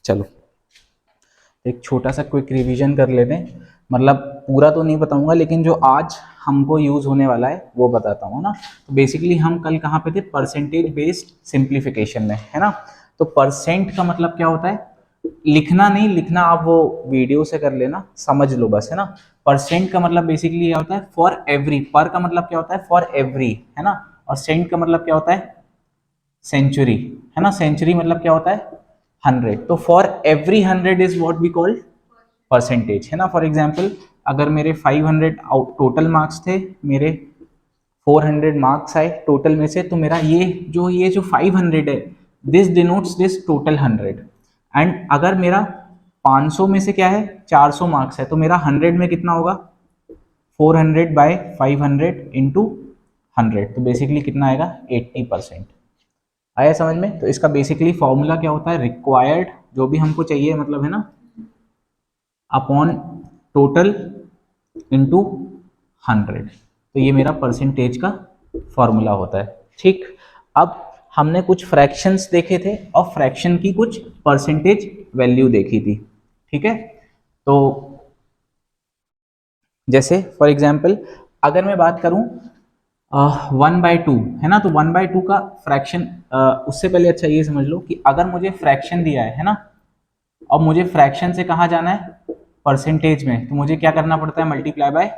चलो एक छोटा सा क्विक रिवीजन कर लेते हैं, मतलब पूरा तो नहीं बताऊंगा लेकिन जो आज हमको यूज होने वाला है वो बताता हूँ ना। तो बेसिकली हम कल कहाँ पे थे, परसेंटेज बेस्ड सिंप्लीफिकेशन में, है ना। तो परसेंट का मतलब क्या होता है, लिखना नहीं, लिखना आप वो वीडियो से कर लेना, समझ लो बस, है ना। परसेंट का मतलब बेसिकली क्या होता है, फॉर एवरी, पर का मतलब क्या होता है फॉर एवरी, है ना। और सेंट का मतलब क्या होता है, सेंचुरी, है ना। सेंचुरी मतलब क्या होता है, 100। तो for every 100 is what we call percentage, है ना। फॉर एग्जाम्पल अगर मेरे 500 टोटल मार्क्स थे, मेरे 400 मार्क्स आए टोटल में से, तो मेरा ये जो 500 है, this denotes this total 100। And अगर मेरा 500 में से क्या है, 400 मार्क्स है, तो मेरा 100 में कितना होगा, 400 बाय 500 इंटू 100, तो बेसिकली कितना आएगा, 80%। आया समझ में। तो इसका बेसिकली फॉर्मूला क्या होता है, रिक्वायर्ड, जो भी हमको चाहिए मतलब, है ना, अपॉन टोटल इंटू 100। तो ये मेरा परसेंटेज का फॉर्मूला होता है, ठीक। अब हमने कुछ फ्रैक्शंस देखे थे और फ्रैक्शन की कुछ परसेंटेज वैल्यू देखी थी, ठीक है। तो जैसे फॉर एग्जाम्पल अगर मैं बात करूं 1/2, है ना, तो 1/2 का फ्रैक्शन, उससे पहले अच्छा ये समझ लो कि अगर मुझे फ्रैक्शन दिया है ना, और मुझे फ्रैक्शन से कहाँ जाना है, परसेंटेज में, तो मुझे क्या करना पड़ता है, मल्टीप्लाई बाय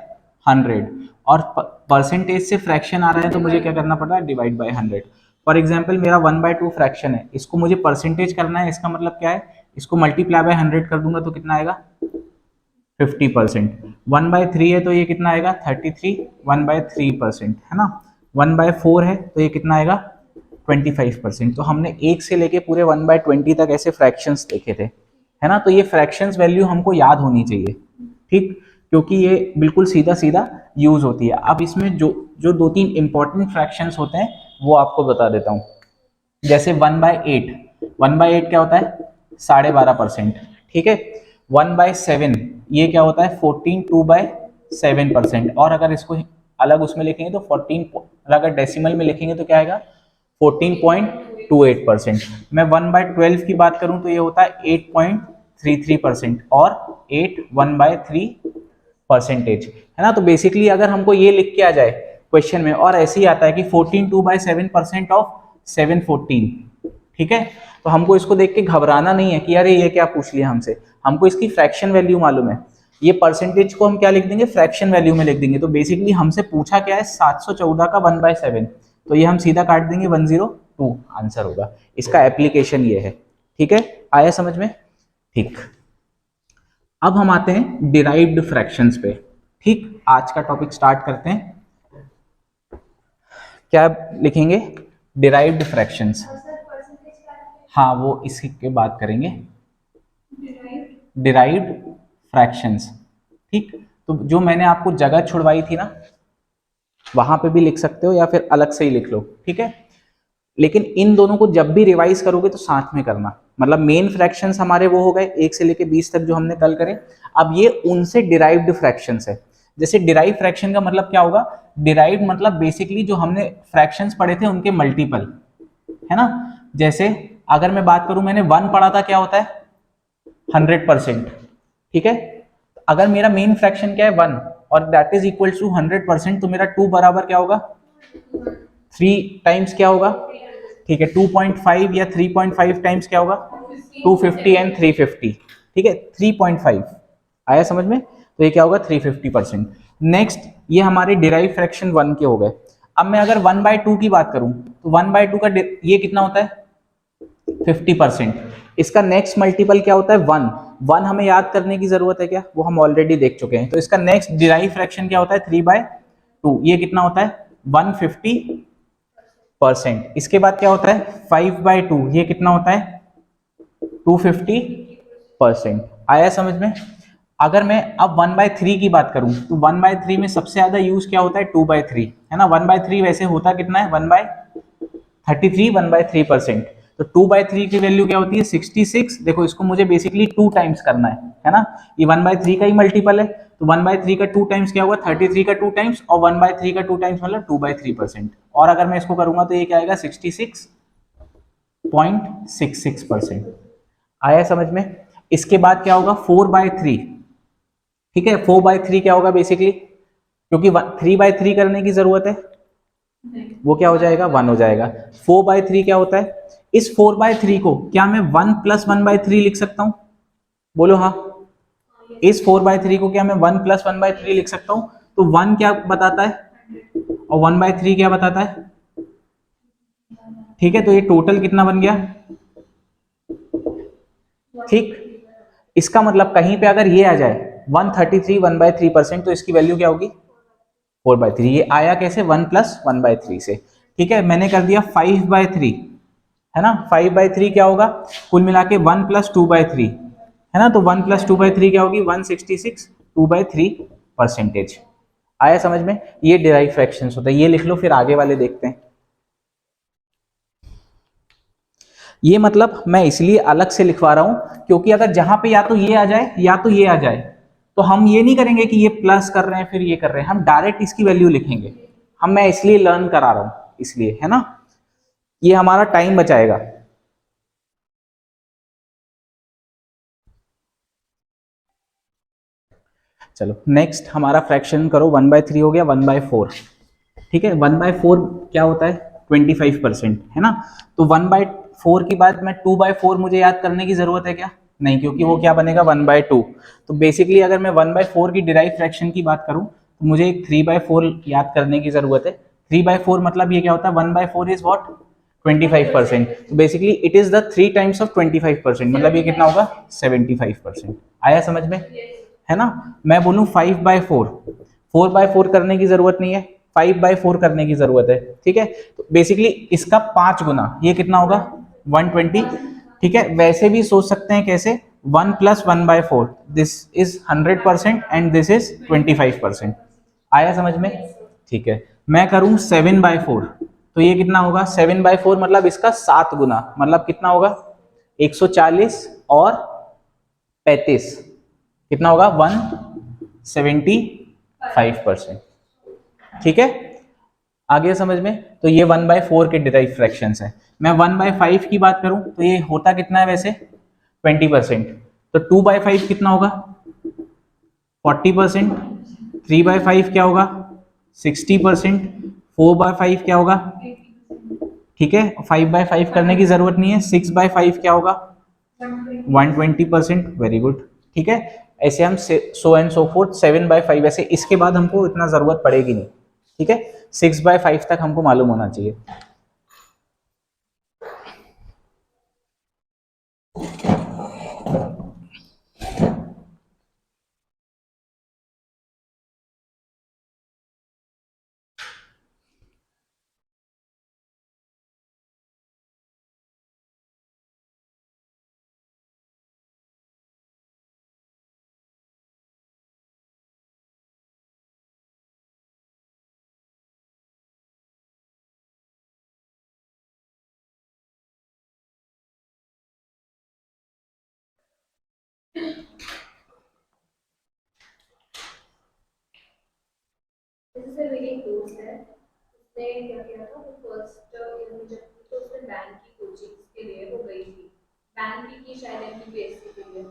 100। और परसेंटेज से फ्रैक्शन आ रहा है तो मुझे क्या करना पड़ता है, डिवाइड बाय 100। फॉर एग्जाम्पल मेरा 1/2 फ्रैक्शन है, इसको मुझे परसेंटेज करना है, इसका मतलब क्या है, इसको मल्टीप्लाई बाय 100 कर दूंगा तो कितना आएगा, 50%। 1/3 है तो ये कितना आएगा, 33, 1/3%, है ना। 1/4 है तो ये कितना आएगा, 25%। तो हमने एक से लेके पूरे 1/20 तक ऐसे फ्रैक्शंस देखे थे, है ना। तो ये फ्रैक्शंस वैल्यू हमको याद होनी चाहिए, ठीक, क्योंकि ये बिल्कुल सीधा सीधा यूज होती है। अब इसमें जो जो 2-3 इंपॉर्टेंट फ्रैक्शंस होते हैं वो आपको बता देता हूँ। जैसे 1/8, 1/8 क्या होता है, 12.5%, ठीक है। 1/7 ये क्या होता है, 14 2/7%। और अगर इसको अलग उसमें लिखेंगे तो 14, अगर डेसिमल में लिखेंगे तो क्या आएगा, 14.28%। मैं 1/12 की बात करूं तो ये होता है 8.33%, और 8 1/3 है ना। तो बेसिकली अगर हमको ये लिख के आ जाए क्वेश्चन में, और ऐसे ही आता है कि 14 2/7% ऑफ 714, ठीक है, तो हमको इसको देख के घबराना नहीं है कि अरे ये क्या पूछ लिया हमसे, हमको इसकी फ्रैक्शन वैल्यू मालूम है। ये परसेंटेज को हम क्या लिख देंगे, फ्रैक्शन वैल्यू में लिख देंगे। तो बेसिकली हमसे पूछा क्या है, 714 का 1/7, तो ये हम सीधा काट देंगे, 102 आंसर होगा। इसका एप्लीकेशन ये है, ठीक है, आया समझ में, ठीक। अब हम आते हैं डिराइव्ड फ्रैक्शंस पे, ठीक। आज का टॉपिक स्टार्ट करते हैं, क्या लिखेंगे, डिराइव्ड फ्रैक्शंस। हाँ वो इसी के बात करेंगे, डिराइव्ड फ्रैक्शंस, ठीक। तो जो मैंने आपको जगह छुड़वाई थी ना, वहां पे भी लिख सकते हो या फिर अलग से ही लिख लो, ठीक है। लेकिन इन दोनों को जब भी रिवाइज करोगे तो साथ में करना, मतलब मेन फ्रैक्शंस हमारे वो हो गए 1 से लेके 20 तक जो हमने कल करे। अब ये उनसे डिराइव्ड फ्रैक्शंस है। जैसे डिराइव फ्रैक्शन का मतलब क्या होगा, डिराइव मतलब बेसिकली जो हमने फ्रैक्शंस पढ़े थे उनके मल्टीपल, है ना। जैसे अगर मैं बात करूं, मैंने 1 पढ़ा था, क्या होता है, 100%, ठीक है। अगर मेरा मेन फ्रैक्शन क्या है, 1, और दैट इज इक्वल टू 100%, तो मेरा 2 बराबर क्या होगा, 3 टाइम्स क्या होगा, ठीक है, 2.5 या 3.5 टाइम्स क्या होगा, 250 एंड 350, ठीक है, 3.5 आया समझ में। तो ये क्या होगा, 350%। नेक्स्ट ये हमारे डिराइव फ्रैक्शन 1 के हो गए। अब मैं अगर 1/2 की बात करूं तो 1/2 का ये कितना होता है, 50%। इसका नेक्स्ट मल्टीपल क्या होता है, 1। 1 हमें याद करने की जरूरत है क्या, वो हम ऑलरेडी देख चुके हैं। तो इसका नेक्स्ट डिराइव फ्रैक्शन क्या होता है, 3/2, ये कितना होता है, 150%। इसके बाद क्या होता है, 5/2, ये कितना होता है, 250%। आया समझ में। अगर मैं अब 1/3 की बात करूं तो 1/3 में सबसे ज्यादा यूज क्या होता है, 2/3, है ना। 1/3 वैसे होता कितना है, 1/33, 1/3%। तो 2/3 की वैल्यू क्या होती है, 66। देखो इसको मुझे बेसिकली 2 टाइम्स करना है ना। ये 1/3 का ही मल्टीपल है, तो 1/3 का 2 टाइम्स क्या होगा, 33 का 2 टाइम्स, और 1/3 का 2 टाइम्स मतलब 2/3%। और अगर मैं इसको करूंगा तो ये क्या आएगा, 66.66%। आया समझ में? इसके बाद क्या होगा 4/3, ठीक है 4/3 क्या होगा बेसिकली, क्योंकि 3/3 करने की जरूरत है, वो क्या हो जाएगा 1 हो जाएगा। 4/3 क्या होता है, इस 4/3 को क्या मैं 1 + 1/3 लिख सकता हूं, बोलो हाँ। इस 4/3 को क्या मैं 1 + 1/3 लिख सकता हूं? तो 1 क्या बताता है और 1/3 क्या बताता है, ठीक है। तो ये टोटल कितना बन गया, ठीक। इसका मतलब कहीं पे अगर ये आ जाए 133 1/3%, तो इसकी वैल्यू क्या होगी 4/3। ये आया कैसे 1 + 1/3 से, ठीक है। मैंने कर दिया 5/3, है ना। 5/3 क्या होगा, कुल मिला के 1 + 2/3, है ना। तो 1 + 2/3 क्या होगी 166, 2/3%। आया समझ में? ये डिराइव फ्रैक्शंस होता है, ये लिख लो, फिर आगे वाले देखते हैं। ये मतलब मैं इसलिए अलग से लिखवा रहा हूं क्योंकि अगर जहां पे या तो ये आ जाए या तो ये आ जाए, तो हम ये नहीं करेंगे कि ये प्लस कर रहे हैं फिर ये कर रहे हैं, हम डायरेक्ट इसकी वैल्यू लिखेंगे। मैं इसलिए लर्न करा रहा हूं, इसलिए, है ना, ये हमारा टाइम बचाएगा। चलो नेक्स्ट हमारा फ्रैक्शन करो, 1/3 हो गया, 1/4, ठीक है। 1/4 क्या होता है 25%, है ना। तो 1/4 की बात में 2/4 मुझे याद करने की जरूरत है क्या, नहीं, क्योंकि वो क्या बनेगा 1/2। तो बेसिकली अगर मैं 1/4 की डिराइव फ्रैक्शन की बात करूं तो मुझे एक 3/4 याद करने की जरूरत है। 3/4 मतलब ये क्या होता है, 1/4 इज वॉट 25%। तो basically it is the 3 times of 25%, मतलब ये कितना होगा 75%। आया समझ में, है ना। मैं बोलूं 5/4, 4/4 करने की जरूरत नहीं है, 5/4 करने की जरूरत है, ठीक है। तो बेसिकली इसका 5 गुना, ये कितना होगा 120, ठीक है। वैसे भी सोच सकते हैं कैसे, 1 + 1/4, this is 100% and this is 25%। आया समझ में, ठीक है। मैं करूं 7/4, तो ये कितना होगा 7/4 मतलब इसका 7 गुना, मतलब कितना होगा 140 और 35, कितना होगा 175%, ठीक है। आगे समझ में, तो ये 1/4 के डिराइव फ्रैक्शंस है। मैं 1/5 की बात करूं तो ये होता कितना है वैसे 20%, तो 2/5 कितना होगा 40%, 3/5 क्या होगा 60%, 4/5 क्या होगा, ठीक है। 5/5 करने की जरूरत नहीं है, 6/5 क्या होगा 120%, वेरी गुड, ठीक है। ऐसे हम सो एंड सो फोर्थ 7/5, ऐसे इसके बाद हमको इतना जरूरत पड़ेगी नहीं, ठीक है। 6/5 तक हमको मालूम होना चाहिए। जैसे सर मेरी एक दोस्त है, उसने क्या किया था, वो फर्स्ट ईयर में जब थी तो उसने बैंक की कोचिंग के लिए वो गई थी, बैंक की शायद MPPSC के लिए।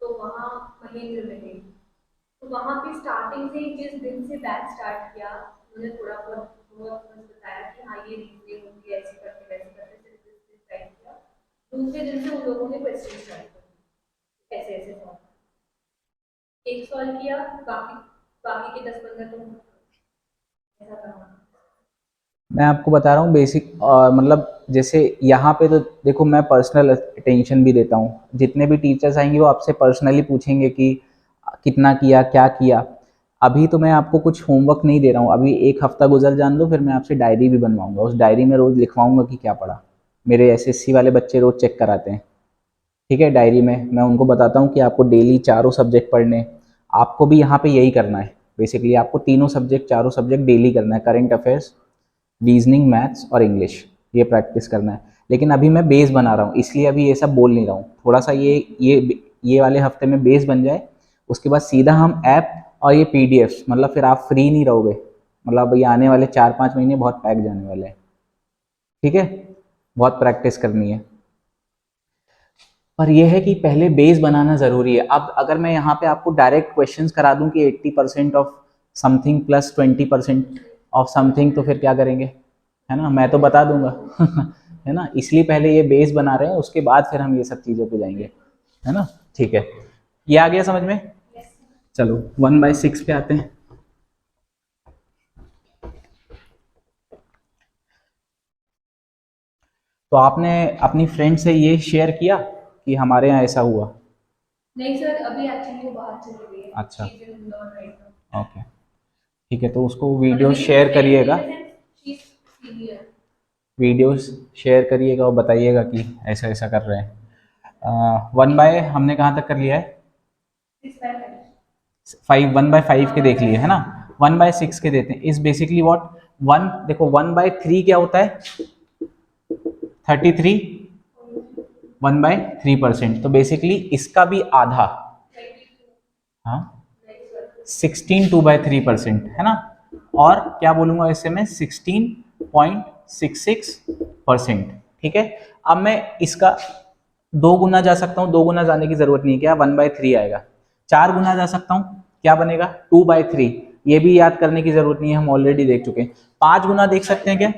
तो वहाँ महेंद्र में गई, तो वहाँ पे स्टार्टिंग से ही जिस दिन से बैच स्टार्ट किया, मुझे थोड़ा बहुत बहुत बस बताया कि हाँ ये रीजनिंग होती है, ऐसे करके वैसे करके सिर्फ this टाइप किया। दूसरे दिन से उन लोगों ने क्वेश्चन स्टार्ट किया, ऐसे ऐसे सॉल्व, एक सॉल्व किया, बाकी बाकी के 10-15 तो ऐसा करना। मैं आपको बता रहा हूँ बेसिक, मतलब जैसे यहाँ पे तो देखो मैं पर्सनल अटेंशन भी देता हूँ, जितने भी टीचर्स आएंगे वो आपसे पर्सनली पूछेंगे कि कितना किया क्या किया। अभी तो मैं आपको कुछ होमवर्क नहीं दे रहा हूँ, अभी एक हफ्ता गुजर जान दो, फिर मैं आपसे डायरी भी बनवाऊंगा, उस डायरी में रोज लिखवाऊंगा कि क्या पढ़ा। मेरे SSC वाले बच्चे रोज चेक कराते हैं, ठीक है। डायरी में मैं उनको बताता हूँ कि आपको डेली चारों सब्जेक्ट पढ़ने, आपको भी यहाँ पे यही करना है। बेसिकली आपको तीनों सब्जेक्ट चारों सब्जेक्ट डेली करना है, करंट अफेयर्स, रीजनिंग, मैथ्स और इंग्लिश, ये प्रैक्टिस करना है। लेकिन अभी मैं बेस बना रहा हूँ, इसलिए अभी ये सब बोल नहीं रहा हूँ, थोड़ा सा ये वाले हफ्ते में बेस बन जाए, उसके बाद सीधा हम ऐप और ये PDFs, मतलब फिर आप फ्री नहीं रहोगे, मतलब ये आने वाले 4-5 महीने बहुत पैक जाने वाले हैं, ठीक है। बहुत प्रैक्टिस करनी है। पर यह है कि पहले बेस बनाना ज़रूरी है। अब अगर मैं यहाँ पे आपको डायरेक्ट क्वेश्चंस करा दूं कि 80% of something plus 20% of something, तो फिर क्या करेंगे, है ना, मैं तो बता दूंगा है ना, इसलिए पहले ये बेस बना रहे हैं, उसके बाद फिर हम ये सब चीज़ों पे जाएंगे, है ना। ठीक है, ये आ गया समझ में। चलो 1/6 पे आते हैं। तो आपने अपनी फ्रेंड से ये शेयर किया कि हमारे यहाँ ऐसा हुआ? नहीं सर, अभी एक्चुअली वो बाहर चली गई है। अच्छा, she is in Indore right now. Okay, ठीक है, तो उसको मतलब वीडियो मेरी शेयर फ्रेंड इन करिएगा, the sense she is senior. Videos share करिएगा और बताइएगा कि ऐसा ऐसा कर रहे हैं। 1/, हमने कहाँ तक कर लिया है? 5, 1/5 के देख लिए है ना, 1/6 के देते हैं। इस बेसिकली व्हाट, वन देखो 1/3 क्या होता है, 33, 1/3%, तो बेसिकली इसका भी आधा, हाँ 16 2/3% है ना, और क्या बोलूंगा इससे मैं 16.66%। ठीक है, अब मैं इसका 2 गुना जा सकता हूँ, 2 गुना जाने की जरूरत नहीं है, क्या 1/3 आएगा। 4 गुना जा सकता हूँ, क्या बनेगा 2/3, ये भी याद करने की जरूरत नहीं है, हम ऑलरेडी देख चुके हैं। 5 गुना देख सकते हैं क्या,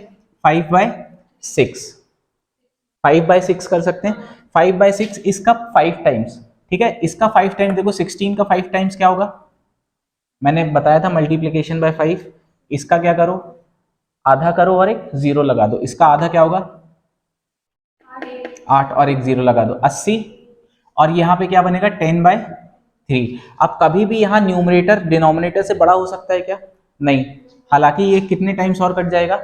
5/6, 5/6 कर सकते हैं। 5/6 इसका 5 टाइम्स, ठीक है, इसका 5 टाइम्स देखो, 16 का 5 टाइम्स क्या होगा, मैंने बताया था मल्टीप्लीकेशन बाय 5। इसका क्या करो, आधा करो और एक जीरो लगा दो, इसका आधा क्या होगा 8 और एक जीरो लगा दो 80, और यहाँ पे क्या बनेगा 10/3। अब कभी भी यहाँ न्यूमरेटर डिनोमिनेटर से बड़ा हो सकता है क्या, नहीं, हालांकि ये कितने टाइम्स और कट जाएगा,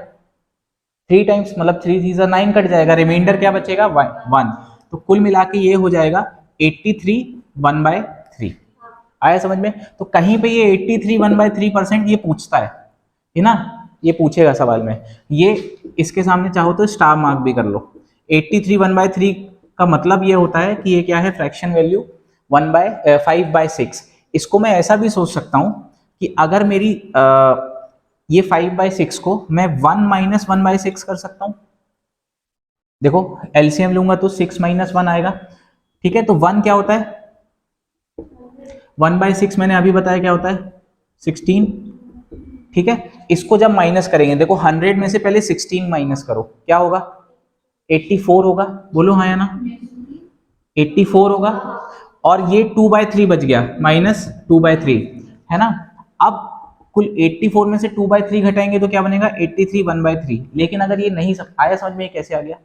3 टाइम्स, मतलब 3 3 9 कट जाएगा, रिमाइंडर क्या बचेगा 1। तो कुल मिला के ये हो जाएगा 83 1/3। आया समझ में। तो कहीं पे ये 83 1/3% ये पूछता है ना, ये पूछेगा सवाल में, ये इसके सामने चाहो तो स्टार मार्क भी कर लो। 83 1/3 का मतलब ये होता है कि ये क्या है, फ्रैक्शन वैल्यू 5/6। इसको मैं ऐसा भी सोच सकता हूं कि अगर मेरी ये 5/6 को मैं 1 - 1/6 कर सकता हूं। देखो एलसीएम लूंगा तो 6 - 1 आएगा, ठीक है, तो 1 क्या होता है, 1/6 मैंने अभी बताया क्या होता है 16, ठीक है। इसको जब माइनस करेंगे, देखो 100 में से पहले 16 माइनस करो, क्या होगा 84 होगा, बोलो हाँ या ना, 84 होगा, और ये 2/3 बच गया, -2/3, है ना। अब कुल 84 में से 2/3 घटाएंगे तो क्या बनेगा 83 1/3। लेकिन अगर ये नहीं आया समझ में, ये कैसे आ गया,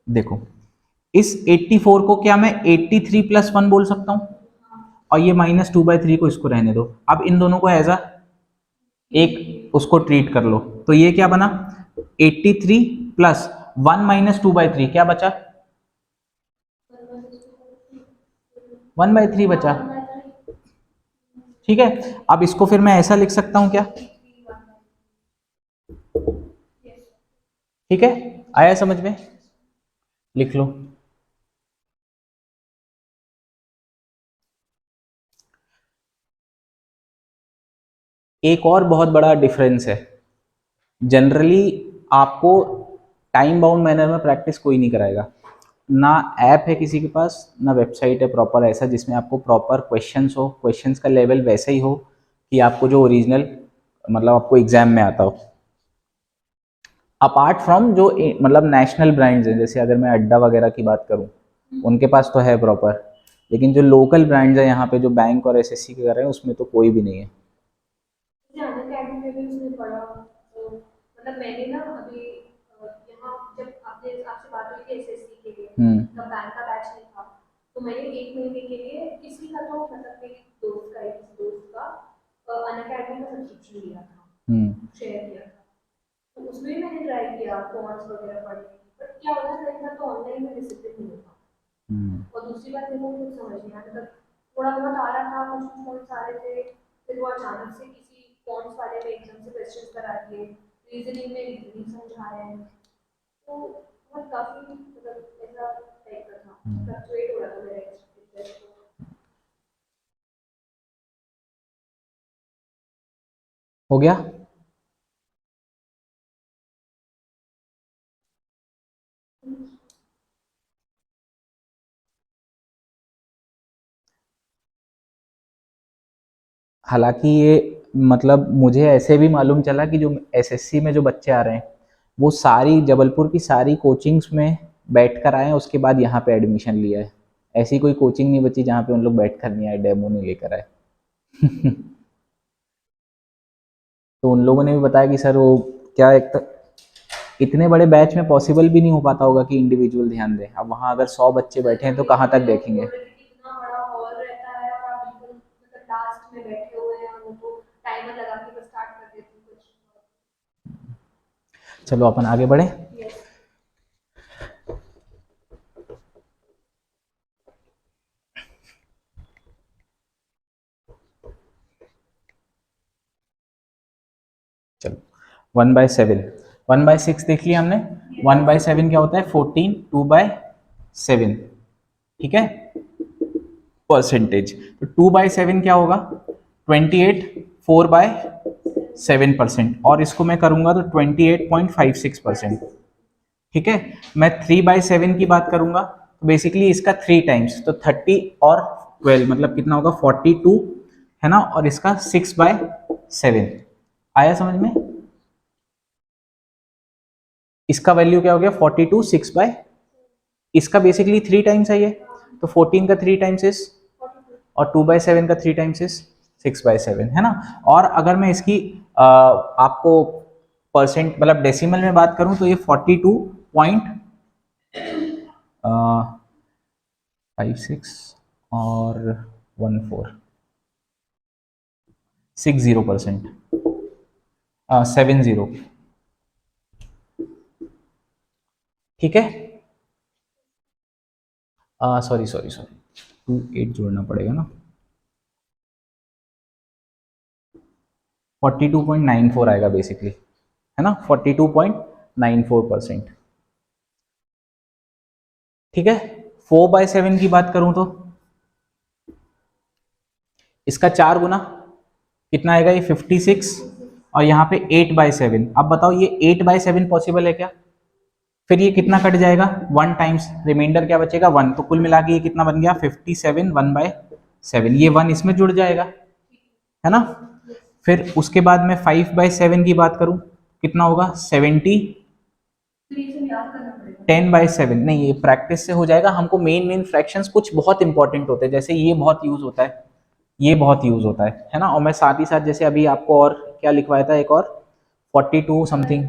देखो इस 84 को क्या मैं 83 + 1 बोल सकता हूं, और ये -2/3 को इसको रहने दो, अब इन दोनों को एज अ एक उसको ट्रीट कर लो, तो ये क्या बना 83 + 1 - 2/3 क्या बचा 1/3 बचा, ठीक है। अब इसको फिर मैं ऐसा लिख सकता हूं क्या, ठीक है, आया समझ में, लिख लो। एक और बहुत बड़ा डिफरेंस है, जनरली आपको टाइम बाउंड मैनर में प्रैक्टिस कोई नहीं कराएगा, ना ऐप है किसी के पास, ना वेबसाइट है प्रॉपर ऐसा जिसमें आपको प्रॉपर क्वेश्चंस हो, क्वेश्चंस का लेवल वैसे ही हो कि आपको जो ओरिजिनल मतलब आपको एग्जाम में आता हो। अपार्ट फ्रॉम जो मतलब नेशनल ब्रांड्स हैं, जैसे अगर मैं अड्डा वगैरह की बात करूं, उनके पास तो है प्रॉपर, लेकिन जो लोकल ब्रांड्स हैं यहाँ पे जो बैंक और एसएससी के कर रहे हैं उसमें तो कोई भी नहीं है। जाना अकेडमी में भी उसने पढ़ा, तो मतलब मैंने ना अभी यहाँ जब आपने आपसे बात हुई थी एसएससी के लिए, तब बैंक का बैच नहीं था, तो मैंने 1 महीने के लिए किसी का तो मतलब मेरी दोस्त का किसी दोस्त का अन अकेडमी का सब्सक्रिप्शन लिया था, शेयर किया था। तो उसमें भी मैंने ट्राई किया फॉन्ट्स वगैरह पढ़ने की, बट क्या होता है ना, तो ऑनलाइन में डिसिप्लिन नहीं होता। और दूसरी बात मेरे को कुछ समझ नहीं आया, मतलब थोड़ा बहुत आ रहा था, कुछ पॉइंट्स आ रहे थे, फिर वो अचानक से किसी फॉन्ट्स वाले में एकदम से क्वेश्चंस करा दिए, रीजनिंग में रीजनिंग समझा रहे हैं, तो बहुत काफी मतलब ऐसा टाइप का था, फ्लक्चुएट हो रहा था मेरा एक्सपीरियंस। हो गया। हालांकि ये मतलब मुझे ऐसे भी मालूम चला कि जो एसएससी में जो बच्चे आ रहे हैं वो सारी जबलपुर की सारी कोचिंग्स में बैठ कर आए हैं, उसके बाद यहाँ पे एडमिशन लिया है। ऐसी कोई कोचिंग नहीं बची जहाँ पे उन लोग बैठ कर नहीं आए, डेमो नहीं लेकर आए। तो उन लोगों ने भी बताया कि सर वो क्या, एक तो इतने बड़े बैच में पॉसिबल भी नहीं हो पाता होगा कि इंडिविजुअल ध्यान दें। अब वहाँ अगर 100 बच्चे बैठे हैं तो कहाँ तक देखेंगे। इतना बड़ा हॉल रहता है और आप बिल्कुल मतलब लास्ट में बैठे हुए हैं और उनको टाइमर लगा के बस स्टार्ट कर देते हैं कुछ। चलो अपन आगे बढ़े। यस। चलो 1/7, 1/6 देख लिया हमने। 1/7 क्या होता है? 14, 2/7, ठीक है, परसेंटेज। तो 2/7 क्या होगा? 28, 4/7%, और इसको मैं करूंगा तो 28.56%, ठीक है। मैं 3/7 की बात करूंगा तो बेसिकली इसका 3 टाइम्स, तो 30 और 12 मतलब कितना होगा? 42 है ना, और इसका 6/7। आया समझ में? इसका वैल्यू क्या हो गया? 42, 6 बाय, इसका बेसिकली 3 टाइम्स है ये, तो 14 का 3 टाइम्स इस, और 2/7 का 3 टाइम्स इस 6/7, है ना। और अगर मैं इसकी आपको परसेंट मतलब डेसिमल में बात करूं तो ये 42.56 और 60%, 70, ठीक है। सॉरी सॉरी सॉरी, 28 जोड़ना पड़ेगा ना, 42.94 आएगा बेसिकली, है ना, 42.94%, ठीक है। 4/7 की बात करूं तो इसका 4 गुना कितना आएगा? ये 56, और यहाँ पे 8/7। अब बताओ ये 8/7 पॉसिबल है क्या? फिर ये कितना कट जाएगा? 1 टाइम्स, रिमाइंडर क्या बचेगा? 1। तो कुल मिला के ये कितना बन गया? 57, 1/7, ये 1 इसमें जुड़ जाएगा, है ना। फिर उसके बाद में 5/7 की बात करूं कितना होगा? 70, 10/7, नहीं ये प्रैक्टिस से हो जाएगा। हमको मेन फ्रैक्शंस कुछ बहुत इंपॉर्टेंट होते हैं, जैसे ये बहुत यूज होता है, ये बहुत यूज होता है ना। और मैं साथ ही साथ जैसे अभी आपको और क्या लिखवाया था, एक और 42 समथिंग,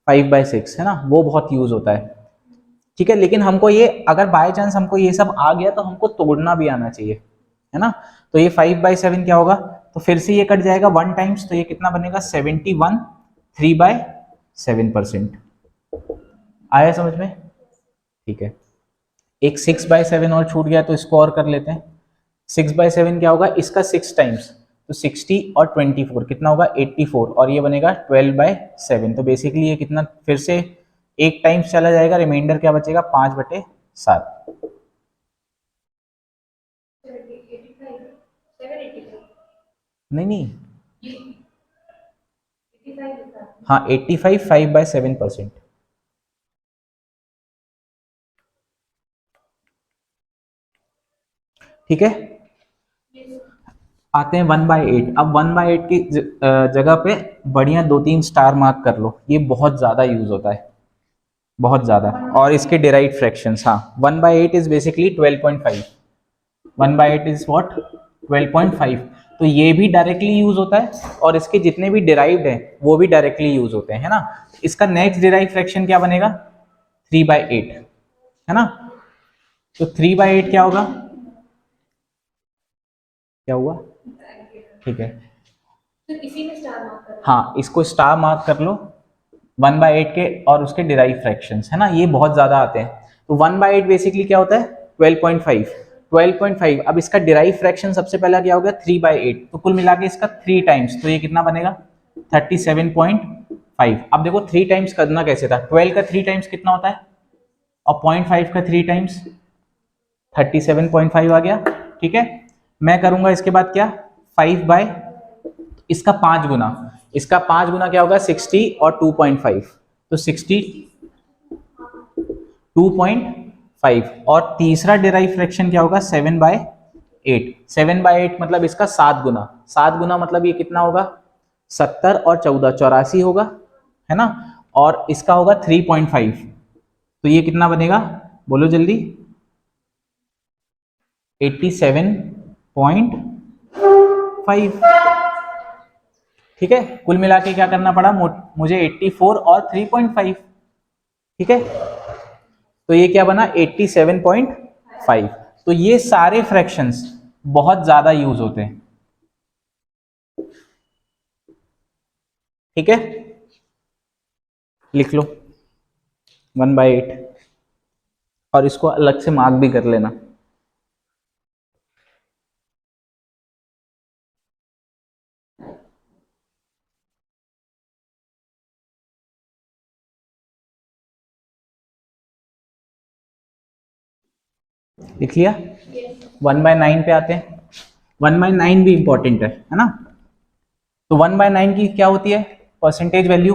5/6, है ना, वो बहुत यूज होता है, ठीक है। लेकिन हमको ये अगर बाय चांस हमको ये सब आ गया तो हमको तोड़ना भी आना चाहिए, है ना। तो ये 5/7 क्या होगा? तो फिर से ये कट जाएगा 1 टाइम्स, तो ये कितना बनेगा? 71, 3/7%। आया समझ में? ठीक है। एक 6/7 और छूट गया, तो इसको और कर लेते हैं। 6/7 क्या होगा? इसका 6 टाइम्स, तो 60 और 24 कितना होगा? 84, और ये बनेगा 12/7। तो बेसिकली ये कितना फिर से एक टाइम्स चला जाएगा, रिमाइंडर क्या बचेगा? 5/7। नहीं नहीं, हाँ 85, 5/7%, ठीक है। आते हैं 1/8। अब 1/8 की जगह पे बढ़िया 2-3 स्टार मार्क कर लो, ये बहुत ज्यादा यूज होता है, बहुत ज्यादा। और इसके डिराइव्ड फ्रैक्शंस, हाँ 1/8 इज बेसिकली 12.5, 1/8 इज व्हाट? 12.5। तो ये भी डायरेक्टली यूज होता है, और इसके जितने भी डिराइव्ड हैं वो भी डायरेक्टली यूज होते हैं, है ना। इसका नेक्स्ट डिराइव फ्रैक्शन क्या बनेगा? 3/8, है ना। तो 3/8 क्या होगा? क्या हुआ? ठीक है, तो इसी में स्टार मार्क कर। हाँ इसको स्टार मार्क कर लो, 1/8 के और उसके डिराइव फ्रैक्शंस, है ना, ये बहुत ज्यादा आते हैं। तो 1/8 बेसिकली क्या होता है? 12.5, 12.5। अब इसका डिराइव फ्रैक्शन सबसे पहला क्या हो गया? 3/8, तो कुल मिला के इसका 3 टाइम्स, तो ये कितना बनेगा? 37.5। अब देखो 3 टाइम्स करना कैसे था? 12 का 3 टाइम्स कितना होता है? और 0.5 का 3 टाइम्स 37.5 आ गया, ठीक है। मैं करूंगा इसके बाद क्या? 5 बाय इसका 5 गुना, इसका 5 गुना क्या होगा? 60 और 2.5, तो 62.5। और तीसरा डिराइव फ्रैक्शन क्या होगा? 7/8, 8, 7/8 मतलब इसका 7 गुना, 7 गुना मतलब ये कितना होगा, 70 और 14 84 होगा, है ना, और इसका होगा 3.5, तो ये कितना बनेगा, बोलो जल्दी, 87.5। ठीक है, कुल मिला के क्या करना पड़ा मुझे, 84 और 3.5। ठीक है, तो ये क्या बना, 87.5। तो ये सारे फ्रैक्शंस बहुत ज्यादा यूज होते हैं। ठीक है, लिख लो 1/8, और इसको अलग से मार्क भी कर लेना। लिख लिया। 1/9 पे आते हैं। 1/9 भी इंपॉर्टेंट है ना। तो 1/9 की क्या होती है परसेंटेज वैल्यू,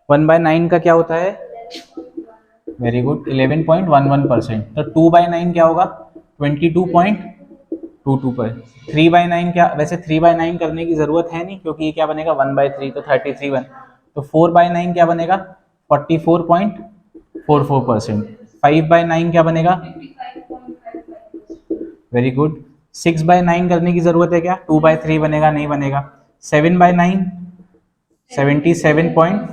1/9 का क्या होता है, वेरी गुड, 11.11%। तो 2/9 क्या होगा, 22.22 पर। 3/9 क्या, वैसे 3/9 करने की जरूरत है नहीं, क्योंकि ये क्या बनेगा 1/3, तो 33 बन। तो 4/9 क्या बनेगा, 44.44%। 5/9 क्या बनेगा, वेरी गुड। 6/9 करने की जरूरत है क्या, 2/3 बनेगा, नहीं बनेगा। 7/9 77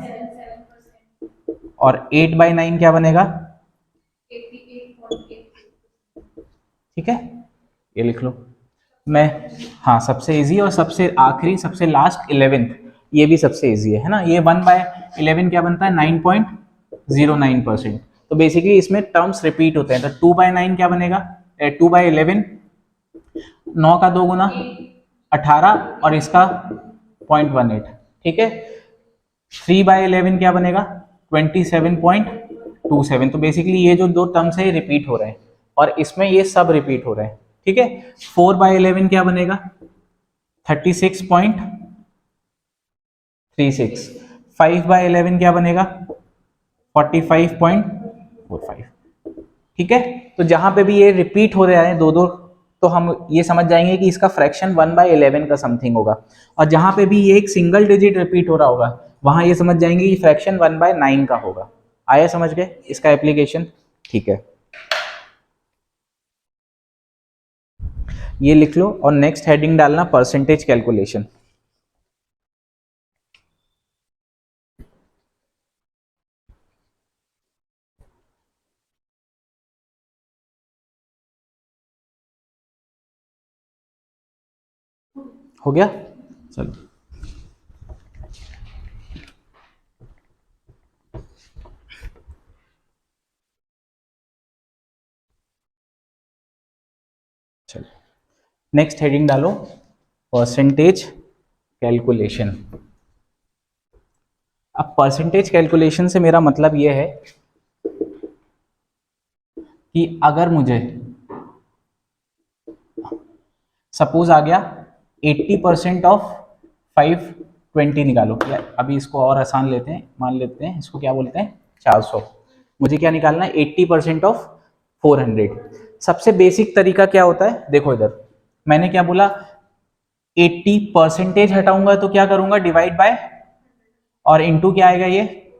और 8/9 क्या बनेगा, ठीक है, ये लिख लो। मैं, हाँ, सबसे इजी और सबसे आखिरी, सबसे लास्ट 11th, ये भी सबसे इजी है ना। ये 1/11 क्या बनता है, 9.09%। तो बेसिकली इसमें टर्म्स रिपीट होते हैं। तो 2/9 क्या बनेगा, 2/11, 9 का 2 गुना 18 और इसका 0.18, ठीक है। 3/11 क्या बनेगा, 27.27। तो बेसिकली ये जो दो टर्म्स है ये रिपीट हो रहे हैं, और इसमें ये सब रिपीट हो रहे हैं, ठीक है। 4/11 क्या बनेगा, 36.36। 5/11 क्या बनेगा, 45.45, ठीक है। तो जहां पे भी ये रिपीट हो रहे हैं दो दो, तो हम ये समझ जाएंगे कि इसका फ्रैक्शन 1/11 का समथिंग होगा। और जहां पे भी ये एक सिंगल डिजिट रिपीट हो रहा होगा, वहां ये समझ जाएंगे कि फ्रैक्शन 1/9 का होगा। आया समझ गए इसका एप्लीकेशन, ठीक है। ये लिख लो और नेक्स्ट हेडिंग डालना परसेंटेज कैलकुलेशन। हो गया, चलो। चलो नेक्स्ट हेडिंग डालो परसेंटेज कैलकुलेशन। अब परसेंटेज कैलकुलेशन से मेरा मतलब यह है कि अगर मुझे सपोज आ गया 80% ऑफ 520 निकालो, या अभी इसको और आसान लेते हैं, मान लेते हैं इसको क्या बोलते हैं 400। मुझे क्या निकालना है 80% ऑफ 400। सबसे बेसिक तरीका क्या होता है, देखो इधर मैंने क्या बोला, 80% हटाऊंगा तो क्या करूंगा, डिवाइड बाय, और इंटू क्या आएगा ये,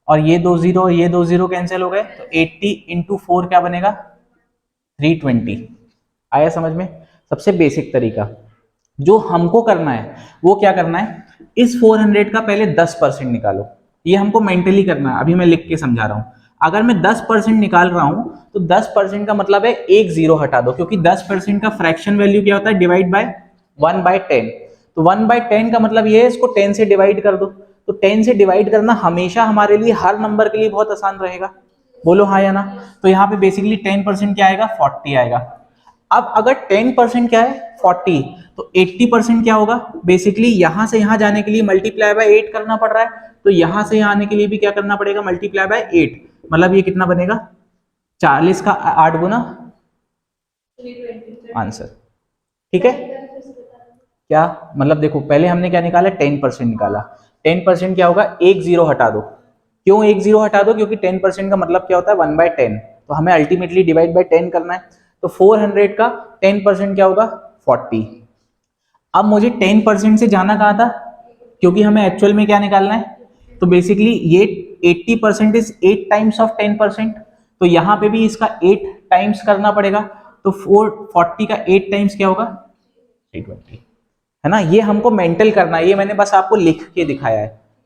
और ये 2 जीरो, ये 2 जीरो कैंसिल हो गए, तो 80 इंटू 4 क्या बनेगा 320। आया समझ में। सबसे बेसिक तरीका जो हमको करना है वो क्या करना है, इस 400 का पहले 10% निकालो। ये हमको मेंटली करना है, अभी मैं लिख के समझा रहा हूं। अगर मैं 10% निकाल रहा हूं तो 10% का मतलब है एक जीरो हटा दो, क्योंकि 10% का फ्रैक्शन वैल्यू क्या होता है, डिवाइड बाय 1/10। तो 1/10 का मतलब ये है, इसको 10 से डिवाइड कर दो। तो 10 से डिवाइड करना हमेशा हमारे लिए, हर नंबर के लिए बहुत आसान रहेगा, बोलो हाँ या ना। तो यहाँ पे बेसिकली 10% क्या आएगा, 40 आएगा। अब अगर 10% क्या है 40, तो 80% क्या होगा, बेसिकली यहां से यहां जाने के लिए मल्टीप्लाई बाय 8 करना पड़ रहा है, तो यहां से यहां आने के लिए भी क्या करना पड़ेगा, मल्टीप्लाई बाय 8। मतलब ये कितना बनेगा, 40 का 8 गुना, आंसर, ठीक है। क्या मतलब, देखो पहले हमने क्या निकाला, 10% निकाला। 10% क्या होगा, एक जीरो हटा दो, क्यों एक जीरो हटा दो, क्योंकि 10% का मतलब क्या होता है 1/10, तो हमें अल्टीमेटली डिवाइड बाय 10 करना है, तो 400 का 10% क्या होगा 40। अब मुझे 10% से जाना कहाँ था, क्योंकि हमें एक्चुअल में क्या निकालना है, तो बेसिकली ये 80% इज 8 टाइम्स ऑफ 10%, तो यहाँ पे भी इसका 8 टाइम्स करना पड़ेगा, तो 440 का 8 टाइम्स क्या होगा 320, है ना। ये हमको मेंटल करना है, ये मैंने बस आपको लिख के दिखाया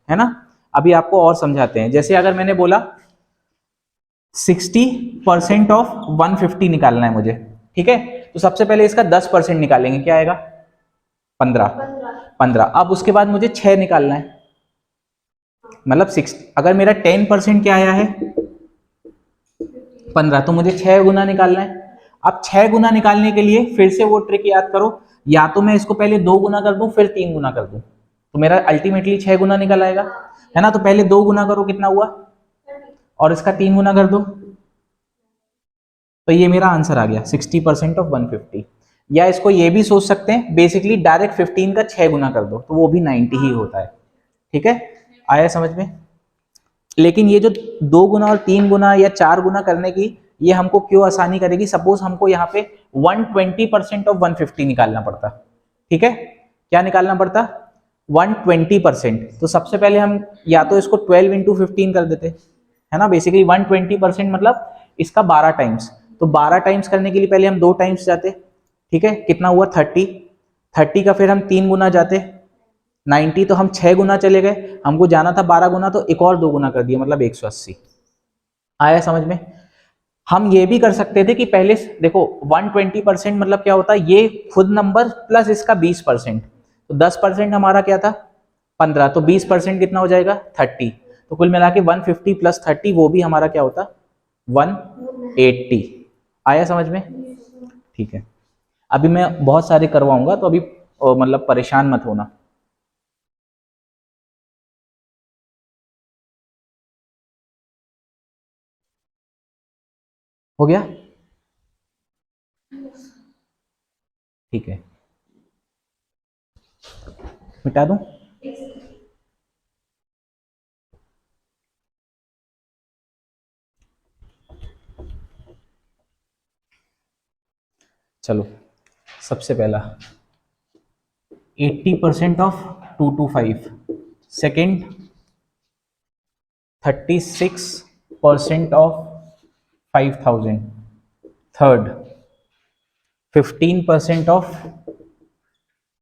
है ना। अभी आपको और समझाते हैं, जैसे अगर मैंने बोला 60% ऑफ 150 निकालना है मुझे, ठीक है, तो सबसे पहले इसका 10% निकालेंगे, क्या आएगा 15। अब उसके बाद मुझे 6 निकालना है, मतलब 6, अगर मेरा 10% क्या आया है 15, तो मुझे 6 गुना निकालना है। अब 6 गुना निकालने के लिए फिर से वो ट्रिक याद करो, या तो मैं इसको पहले 2 गुना कर दूं फिर 3 गुना कर दूं, तो मेरा अल्टीमेटली 6 गुना निकल आएगा, है ना। तो पहले 2 गुना करो, कितना हुआ, और इसका 3 गुना कर दो, तो ये मेरा आंसर आ गया 60% ऑफ 150। या इसको ये भी सोच सकते हैं, बेसिकली डायरेक्ट 15 का 6 गुना कर दो तो वो भी 90 ही होता है, ठीक है, आया समझ में। लेकिन ये जो 2 गुना और 3 गुना या 4 गुना करने की, ये हमको क्यों आसानी करेगी, सपोज हमको यहाँ पे 120% ऑफ 150 निकालना पड़ता, ठीक है, क्या निकालना पड़ता 120%, तो सबसे पहले हम या तो इसको 12 इंटू 15 कर देते, है ना, बेसिकली 120% मतलब इसका 12 टाइम्स, तो 12 टाइम्स करने के लिए पहले हम 2 टाइम्स जाते, ठीक है, कितना हुआ 30 का फिर हम 3 गुना जाते 90, तो हम 6 गुना चले गए, हमको जाना था 12 गुना, तो एक और 2 गुना कर दिया, मतलब 180। आया समझ में। हम ये भी कर सकते थे कि पहले देखो 120% मतलब क्या होता है, ये खुद नंबर प्लस इसका 20%, तो 10% हमारा क्या था 15, तो 20% कितना हो जाएगा 30, तो कुल मिला के 150 प्लस 30 वो भी हमारा क्या होता 180। आया समझ में, ठीक है। अभी मैं बहुत सारे करवाऊंगा, तो अभी मतलब परेशान मत होना। हो गया, ठीक है, मिटा दूं। चलो, सबसे पहला 80% of 225, second 36% of 5000, third 15% of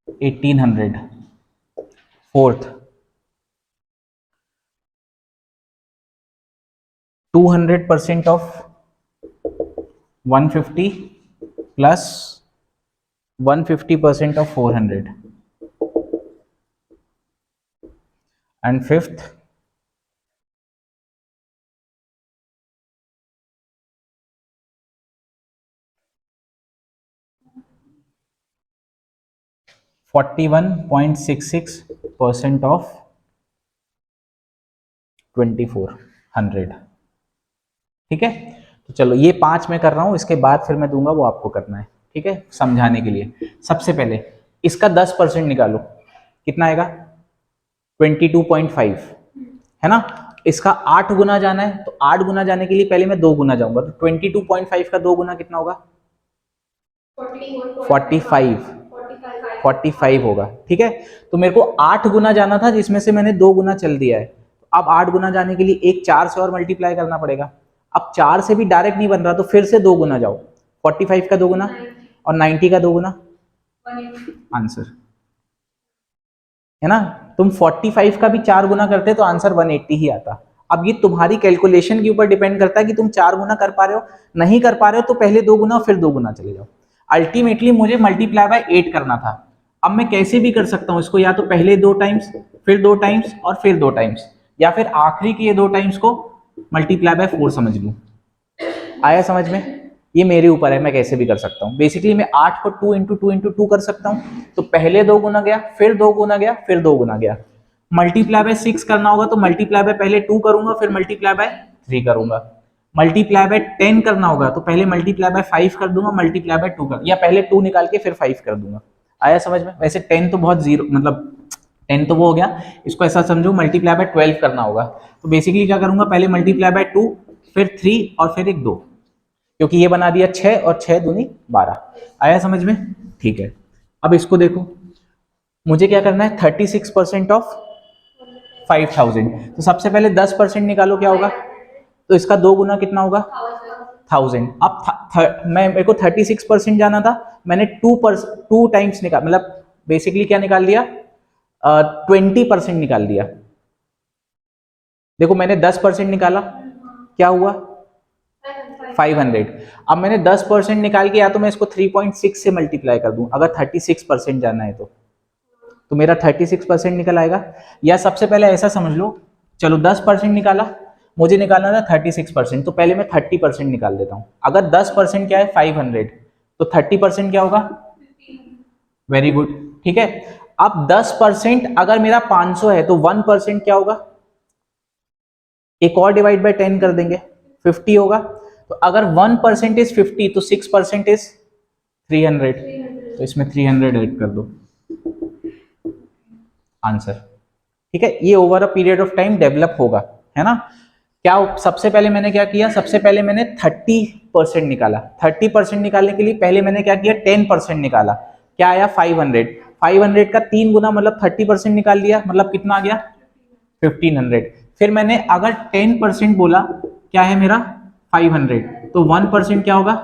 1800, fourth 200% of 150 plus 150% of 400, and fifth 41.66% of 2400, ठीक है। तो चलो ये 5 मैं कर रहा हूं, इसके बाद फिर मैं दूंगा वो आपको करना है, ठीक है, समझाने के लिए। सबसे पहले इसका 10% निकालो, कितना आएगा 22.5, है ना। इसका 8 गुना जाना है, तो 8 गुना जाने के लिए पहले मैं 2 गुना जाऊंगा, तो 22.5 का 2 गुना कितना होगा 45 होगा, ठीक है। तो मेरे को 8 गुना जाना था, जिसमें से मैंने 2 गुना चल दिया है, तो अब 8 गुना जाने के लिए एक 4 से और मल्टीप्लाई करना पड़ेगा। अब 4 से भी डायरेक्ट नहीं बन रहा, तो फिर से 2 गुना जाओ, 45 का 2 गुना और 90 का 2 गुना, आंसर, है ना। तुम 45 का भी 4 गुना करते तो आंसर 180 ही आता। अब ये तुम्हारी कैलकुलेशन के ऊपर डिपेंड करता है कि तुम 4 गुना कर पा रहे हो, नहीं कर पा रहे हो तो पहले 2 गुना फिर 2 गुना चले जाओ। अल्टीमेटली मुझे मल्टीप्लाई बाय 8 करना था। अब मैं कैसे भी कर सकता हूं इसको, या तो पहले 2 टाइम्स फिर 2 टाइम्स और फिर 2 टाइम्स, या फिर आखिरी के ये 2 टाइम्स को मल्टीप्लाई बाय 4 समझ लूं। आया समझ में, ये मेरे ऊपर है, मैं कैसे भी कर सकता हूँ। बेसिकली मैं 8 को 2 इंटू 2 इंटू 2 कर सकता हूँ, तो पहले 2 गुना गया फिर 2 गुना गया फिर 2 गुना गया। मल्टीप्लाई बाय 6 करना होगा तो मल्टीप्लाई बाय पहले 2 करूंगा फिर मल्टीप्लाई बाय 3 करूंगा। मल्टीप्लाई बाय 10 करना होगा तो पहले मल्टीप्लाई बाय 5 कर दूंगा, मल्टीप्लाई बाय 2 कर, या पहले 2 निकाल के फिर 5 कर दूंगा। आया समझ में। वैसे 10 तो बहुत जीरो मतलब 10 तो वो हो गया, इसको ऐसा समझो मल्टीप्लाई बाय 12 करना होगा। तो बेसिकली क्या करूंगा, पहले मल्टीप्लाई बाय 2, फिर 3 और फिर एक 2, क्योंकि ये बना दिया 6 और 6 दूनी 12। आया समझ में? ठीक है, अब इसको देखो, मुझे क्या करना है, 36% ऑफ 5000। तो सबसे पहले 10% निकालो, क्या होगा, तो इसका 2 गुना कितना होगा, 1000। अब मेरे को 36% जाना था, मैंने 2 टाइम्स निकाल, मतलब बेसिकली क्या निकाल दिया, 20% निकाल दिया। देखो मैंने 10% निकाला, क्या हुआ, 500। अब मैंने 10% निकाल के या तो मैं इसको 3.6 से मल्टीप्लाई कर दूं, अगर 36% जाना है तो मेरा 36% निकल आएगा। या सबसे पहले ऐसा समझ लो, चलो 10% निकाला, मुझे निकालना था 36%, तो पहले मैं 30% निकाल देता हूं। अगर 10% क्या है, 500, तो 30% क्या होगा, वेरी गुड, ठीक है। अब 10% अगर मेरा 500 है तो 1% क्या होगा, एक और डिवाइड बाय 10 कर देंगे, 50 होगा। तो अगर 1% इज 50 तो 6% इज 300, तो इसमें 300 ऐड कर दो, आंसर। ठीक है, ये over a period of time develop होगा, है ना। क्या सबसे पहले मैंने क्या किया, सबसे पहले मैंने 30% निकाला। 30% निकालने के लिए पहले मैंने क्या किया, 10% निकाला, क्या आया, 500। 500 का 3 गुना मतलब 30% निकाल लिया, मतलब कितना आ गया, 1500। फिर मैंने अगर 10% बोला, क्या है मेरा 500, तो 1% क्या होगा,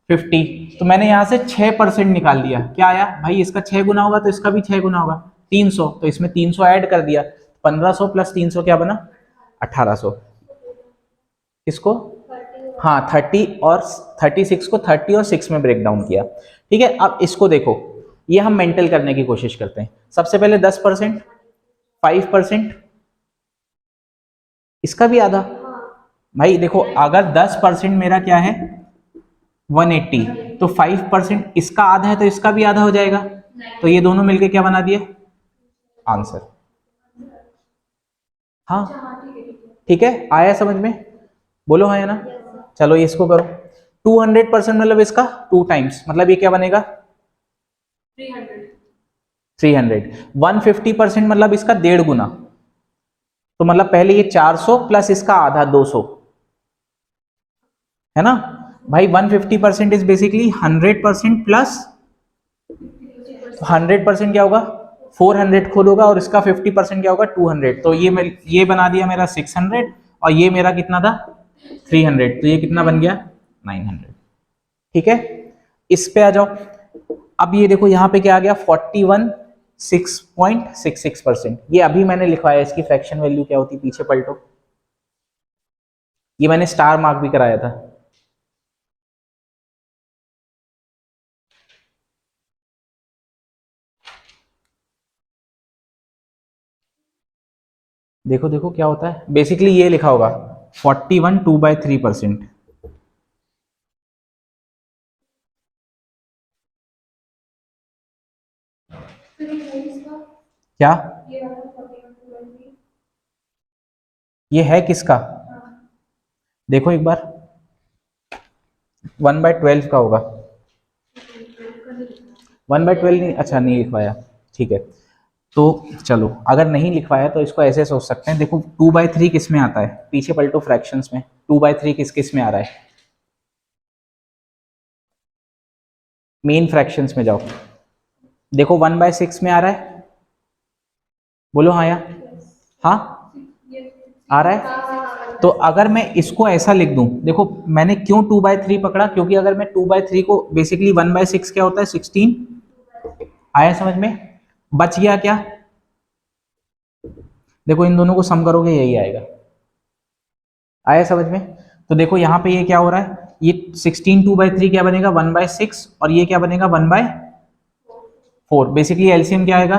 50। तो मैंने यहां से 6% निकाल दिया, क्या आया भाई, इसका 6 गुना होगा तो इसका भी 6 गुना होगा, 300, तो इसमें 300 ऐड कर दिया, 1500 प्लस 300 क्या बना, 1800। इसको, हाँ 30 और 36 को 30 और 6 में ब्रेक डाउन किया। ठीक है, अब इसको देखो, ये हम मेंटल करने की कोशिश करते हैं। सबसे पहले 10%, 5%, इसका भी आधा। भाई देखो, अगर 10% मेरा क्या है 180, तो 5% इसका आधा है तो इसका भी आधा हो जाएगा, तो ये दोनों मिलके क्या बना दिए, आंसर। हाँ ठीक है, आया समझ में, बोलो हाँ या ना। चलो ये इसको करो, 200% मतलब इसका 2 टाइम्स, मतलब ये क्या बनेगा 300। 150% मतलब इसका 1.5 गुना, तो मतलब पहले ये 400 प्लस इसका आधा 200, है ना भाई। 150% इज बेसिकली 100% प्लस 100% क्या होगा, 400 खुद होगा, और इसका 50% क्या होगा, 200। तो ये बना दिया मेरा 600, और ये मेरा कितना था 300, तो ये कितना बन गया 900। ठीक है, इस पे आ जाओ। अब ये देखो यहाँ पे क्या आ गया, 41.66%। ये अभी मैंने लिखवाया, इसकी फ्रैक्शन वैल्यू क्या होती, पीछे पलटो, ये मैंने स्टार मार्क भी कराया था। देखो देखो क्या होता है, बेसिकली ये लिखा होगा 41 2/3%। क्या ये है किसका, देखो एक बार, 1/12 का होगा, 1/12 नहीं, अच्छा नहीं लिखवाया, ठीक है। तो चलो, अगर नहीं लिखवाया तो इसको ऐसे सोच सकते हैं, देखो 2/3 किस में आता है, पीछे पलटो फ्रैक्शंस में, 2/3 किस किस में आ रहा है, मेन फ्रैक्शंस में जाओ, देखो 1/6 में आ रहा है, बोलो हाँ या हाँ, आ रहा है। तो अगर मैं इसको ऐसा लिख दूं, देखो मैंने क्यों 2/3 पकड़ा, क्योंकि अगर मैं 2/3 को बेसिकली 1/6 क्या होता है 16, आया समझ में, बच गया क्या, देखो इन दोनों को सम करोगे यही आएगा, आया समझ में। तो देखो यहाँ पे ये क्या हो रहा है, ये 16 2/3 क्या बनेगा 1/6, और ये क्या बनेगा 1/4। बेसिकली एलसीएम क्या आएगा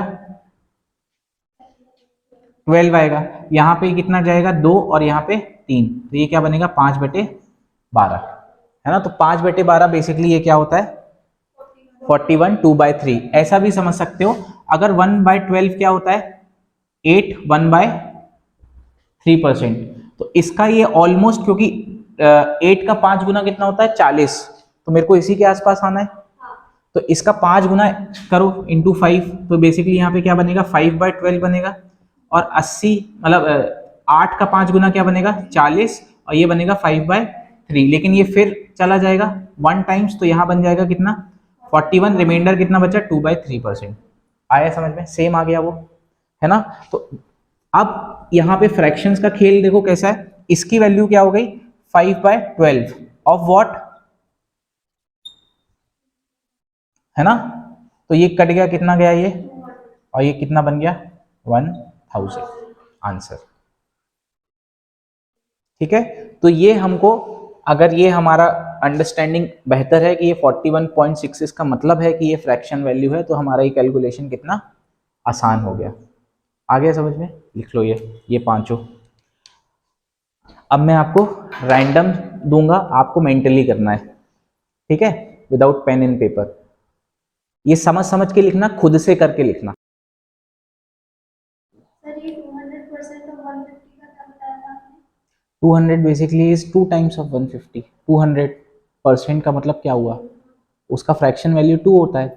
12 आएगा, यहाँ पे कितना जाएगा 2 और यहाँ पे 3, तो ये क्या बनेगा 5/12, है ना। तो 5/12 बेसिकली ये क्या होता है 41 2/3। ऐसा भी समझ सकते हो, अगर 1/12 क्या होता है 8 1/3%, तो इसका ये ऑलमोस्ट, क्योंकि 8 का 5 गुना कितना होता है 40, तो मेरे को इसी के आसपास आना है, तो इसका 5 गुना करो इंटू 5, तो बेसिकली यहाँ पे क्या बनेगा 5/12 बनेगा। और 80 मतलब 8 का 5 गुना क्या बनेगा 40, और ये बनेगा 5/3। लेकिन ये फिर चला जाएगा 1 टाइम्स, तो यहाँ बन जाएगा कितना 41, रिमाइंडर कितना बचा 2/3%। आया समझ में, सेम आ गया वो, है ना। तो अब यहाँ पे फ्रैक्शंस का खेल देखो कैसा है, इसकी वैल्यू क्या हो गई 5/12 ऑफ व्हाट, है ना। तो ये कट गया, कितना गया ये, और ये कितना बन गया 1000 आंसर। ठीक है, तो ये हमको, अगर ये हमारा अंडरस्टैंडिंग बेहतर है कि ये 41.6 इसका मतलब है कि ये फ्रैक्शन वैल्यू है, तो हमारा ये कैलकुलेशन कितना आसान हो गया। आ गया समझ में, लिख लो ये पांचों। अब मैं आपको रैंडम दूंगा, आपको मेंटली करना है, ठीक है, विदाउट पेन एंड पेपर। ये समझ समझ के लिखना, खुद से करके लिखना। सर ये 200% ऑफ 150 का क्या बताया था आपने? 200 बेसिकली इज 2 टाइम्स ऑफ 150। 200% का मतलब क्या हुआ, उसका फ्रैक्शन वैल्यू 2 होता है।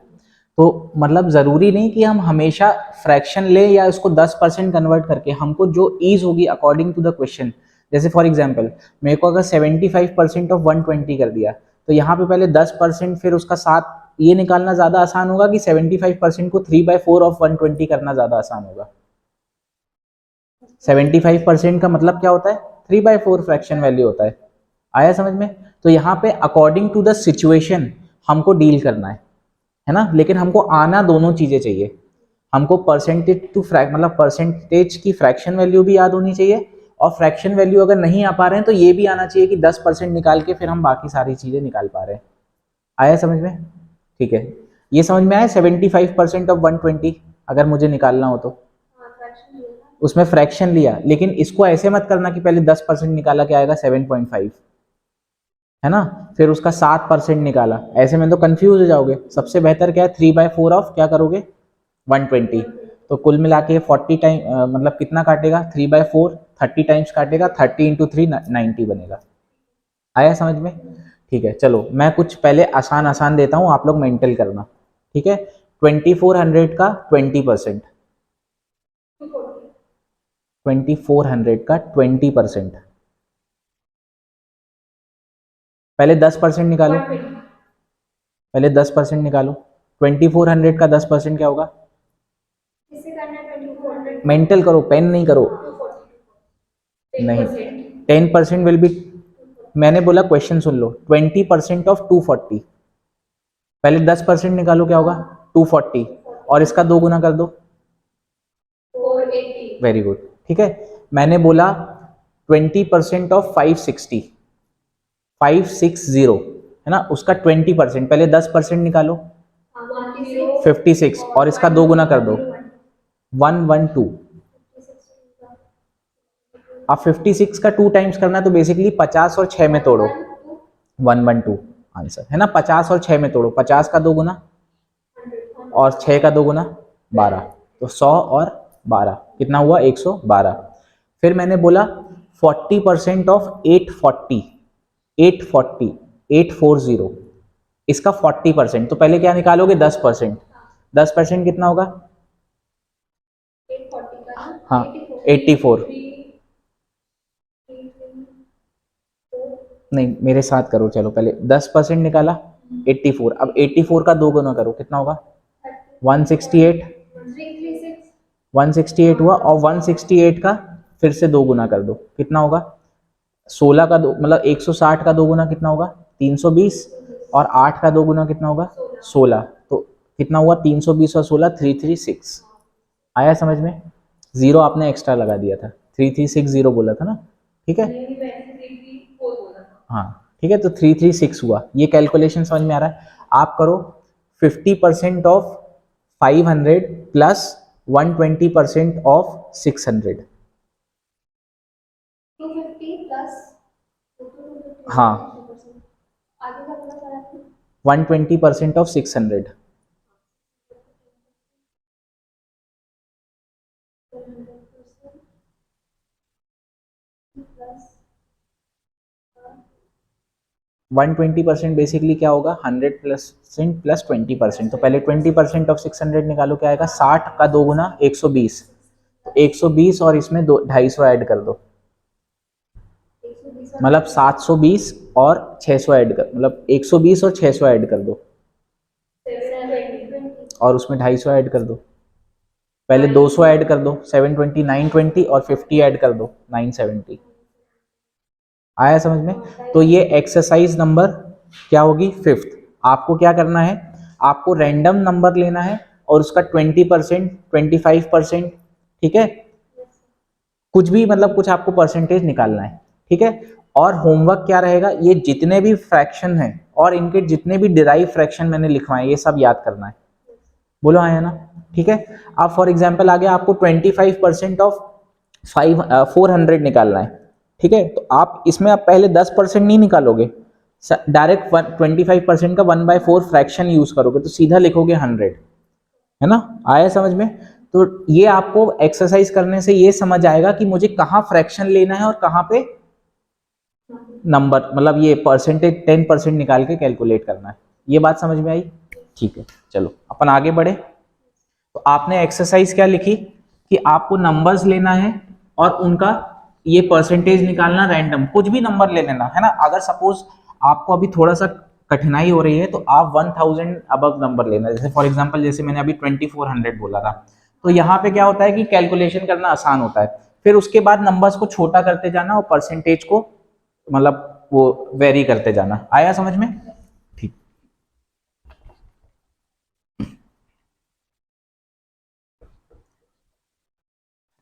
तो मतलब ज़रूरी नहीं कि हम हमेशा फ्रैक्शन ले या उसको 10% कन्वर्ट करके, हमको जो ईज होगी अकॉर्डिंग टू द क्वेश्चन। जैसे फॉर एग्जांपल मेरे को अगर 75% ऑफ 120 कर दिया, तो यहाँ पे पहले 10% फिर उसका साथ ये निकालना ज़्यादा आसान होगा कि 75% को 3/4 ऑफ 120 करना ज़्यादा आसान होगा। 75% का मतलब क्या होता है 3/4 फ्रैक्शन वैल्यू होता है। आया समझ में। तो यहाँ पे अकॉर्डिंग टू द सिचुएशन हमको डील करना है ना। लेकिन हमको आना दोनों चीजें चाहिए, हमको परसेंटेज टू फ्रैक मतलब परसेंटेज की फ्रैक्शन वैल्यू भी याद होनी चाहिए, और फ्रैक्शन वैल्यू अगर नहीं आ पा रहे हैं तो ये भी आना चाहिए कि 10% निकाल के फिर हम बाकी सारी चीजें निकाल पा रहे हैं। आया समझ में, ठीक है। ये समझ में आया 75% ऑफ 120 अगर मुझे निकालना हो तो, हाँ, फ्रैक्शन लिया था। उसमें फ्रैक्शन लिया, लेकिन इसको ऐसे मत करना कि पहले 10% निकाला क्या आएगा 7.5, है ना, फिर उसका 7% निकाला, ऐसे में तो कंफ्यूज हो जाओगे। सबसे बेहतर क्या है 3/4 ऑफ क्या करोगे 120। तो कुल मिला के 40 टाइम मतलब कितना काटेगा 3/4, 30 टाइम्स काटेगा, 30 इंटू 3 90 बनेगा। आया समझ में, ठीक है। चलो मैं कुछ पहले आसान आसान देता हूँ, आप लोग मेंटल करना, ठीक है। 2400 का 20%, 240। 2400 का 20%, पहले 10% निकालो, 120। पहले 10% निकालो। 2400 का 10% क्या होगा, किससे करना है 2400? मेंटल करो, पेन नहीं करो। 240। नहीं, 10%। 10% विल बी, मैंने बोला क्वेश्चन सुन लो, 20% ऑफ 240, पहले 10% निकालो क्या होगा 240, और इसका 2 गुना कर दो, 480। वेरी गुड, ठीक है। मैंने बोला 20% ऑफ 560, 560 है ना, उसका 20%, पहले 10% निकालो 56, और इसका 2 गुना कर दो 112। अब 56 का 2 टाइम्स करना है, तो बेसिकली 50 और 6 में तोड़ो 112 आंसर, है ना। 50 और 6 में तोड़ो, 50 का 2 गुना और 6 का 2 गुना 12, तो 100 और 12 कितना हुआ 112। फिर मैंने बोला 40% ऑफ 840, 840, 840, इसका 40%, तो पहले क्या निकालोगे 10%, 10% कितना होगा 840 का ना, हाँ 84, 3 नहीं मेरे साथ करो, चलो पहले 10% निकाला 84, अब 84 का 2 गुना करो कितना होगा 168, 336। 168 हुआ, और 168 का फिर से 2 गुना कर दो कितना होगा 16 का 2 मतलब 160 का 2 गुना कितना होगा 320, और 8 का 2 गुना कितना होगा 16, तो कितना हुआ 320 और 16 336। आया समझ में, जीरो आपने एक्स्ट्रा लगा दिया था, 3360 बोला था ना, ठीक है। नहीं, मैंने 334 बोला था। हाँ ठीक है, तो 336 हुआ, ये कैलकुलेशन समझ में आ रहा है। आप करो 50% ऑफ 500 प्लस 120% ऑफ 600। 250 प्लस 250 हाँ, 50%। आगे का पूरा करा था। 120% ऑफ 600, 100% प्लस 120% बेसिकली क्या होगा, 100% प्लस 20%, तो पहले 20% ऑफ 600 निकालो, क्या आएगा 60 का 2 गुना 120, तो 120 और इसमें 250 ऐड कर दो, मतलब 720 और 600 ऐड कर, मतलब 120 और 600 ऐड कर दो, और उसमें 250 ऐड कर दो, पहले 200 ऐड कर दो, 720 920 और 50 ऐड कर दो 970। आया समझ में? तो ये एक्सरसाइज नंबर क्या होगी, फिफ्थ। आपको क्या करना है, आपको रैंडम नंबर लेना है और उसका 20% 25%, ठीक है, कुछ भी मतलब कुछ आपको परसेंटेज निकालना है, ठीक है। और होमवर्क क्या रहेगा, ये जितने भी फ्रैक्शन हैं और इनके जितने भी डिराइव फ्रैक्शन मैंने लिखवाए ये सब याद करना है। बोलो आया ना, ठीक है। अब फॉर एग्जाम्पल आ गया, आपको 25% ऑफ 400 निकालना है, ठीक है। तो आप इसमें आप पहले 10% नहीं निकालोगे, डायरेक्ट 25% का 1/4 फ्रैक्शन यूज करोगे, तो सीधा लिखोगे 100, है ना। आया समझ में? तो ये आपको एक्सरसाइज करने से ये समझ आएगा कि मुझे कहाँ फ्रैक्शन लेना है और कहाँ पे नंबर, मतलब ये परसेंटेज 10% निकाल के कैलकुलेट करना है। ये बात समझ में आई? ठीक है, चलो अपन आगे बढ़े। तो आपने एक्सरसाइज क्या लिखी कि आपको नंबर्स लेना है और उनका ये परसेंटेज निकालना, रैंडम कुछ भी नंबर ले लेना है ना। अगर सपोज आपको अभी थोड़ा सा कठिनाई हो रही है तो आप 1000 अबव नंबर लेना, जैसे फॉर एग्जांपल जैसे मैंने अभी 2400 बोला था, तो यहाँ पे क्या होता है कि कैलकुलेशन करना आसान होता है, फिर उसके बाद नंबर्स को छोटा करते जाना और परसेंटेज को मतलब वो वेरी करते जाना। आया समझ में? ठीक,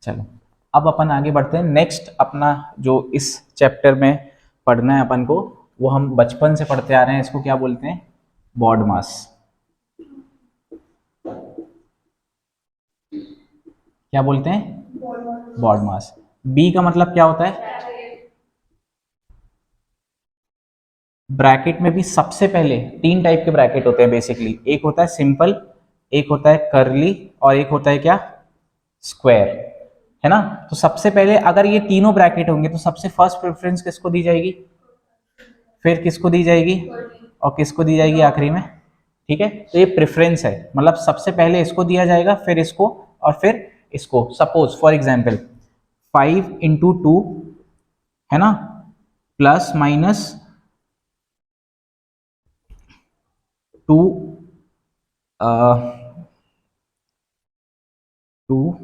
चलो अब अपन आगे बढ़ते हैं। नेक्स्ट अपना जो इस चैप्टर में पढ़ना है अपन को, वो हम बचपन से पढ़ते आ रहे हैं, इसको क्या बोलते हैं, बॉड मास। क्या बोलते हैं, बॉड मास। बी का मतलब क्या होता है, ब्रैकेट में भी सबसे पहले तीन टाइप के ब्रैकेट होते हैं बेसिकली, एक होता है सिंपल, एक होता है कर्ली, और एक होता है क्या, स्क्वायर, है ना। तो सबसे पहले अगर ये तीनों ब्रैकेट होंगे तो सबसे फर्स्ट प्रेफरेंस किसको दी जाएगी, फिर किसको दी जाएगी, और किसको दी जाएगी आखिरी में, ठीक है। तो ये प्रेफरेंस है, मतलब सबसे पहले इसको दिया जाएगा, फिर इसको, और फिर इसको। सपोज फॉर एग्जाम्पल 5 × 2 है ना, प्लस माइनस 2 2,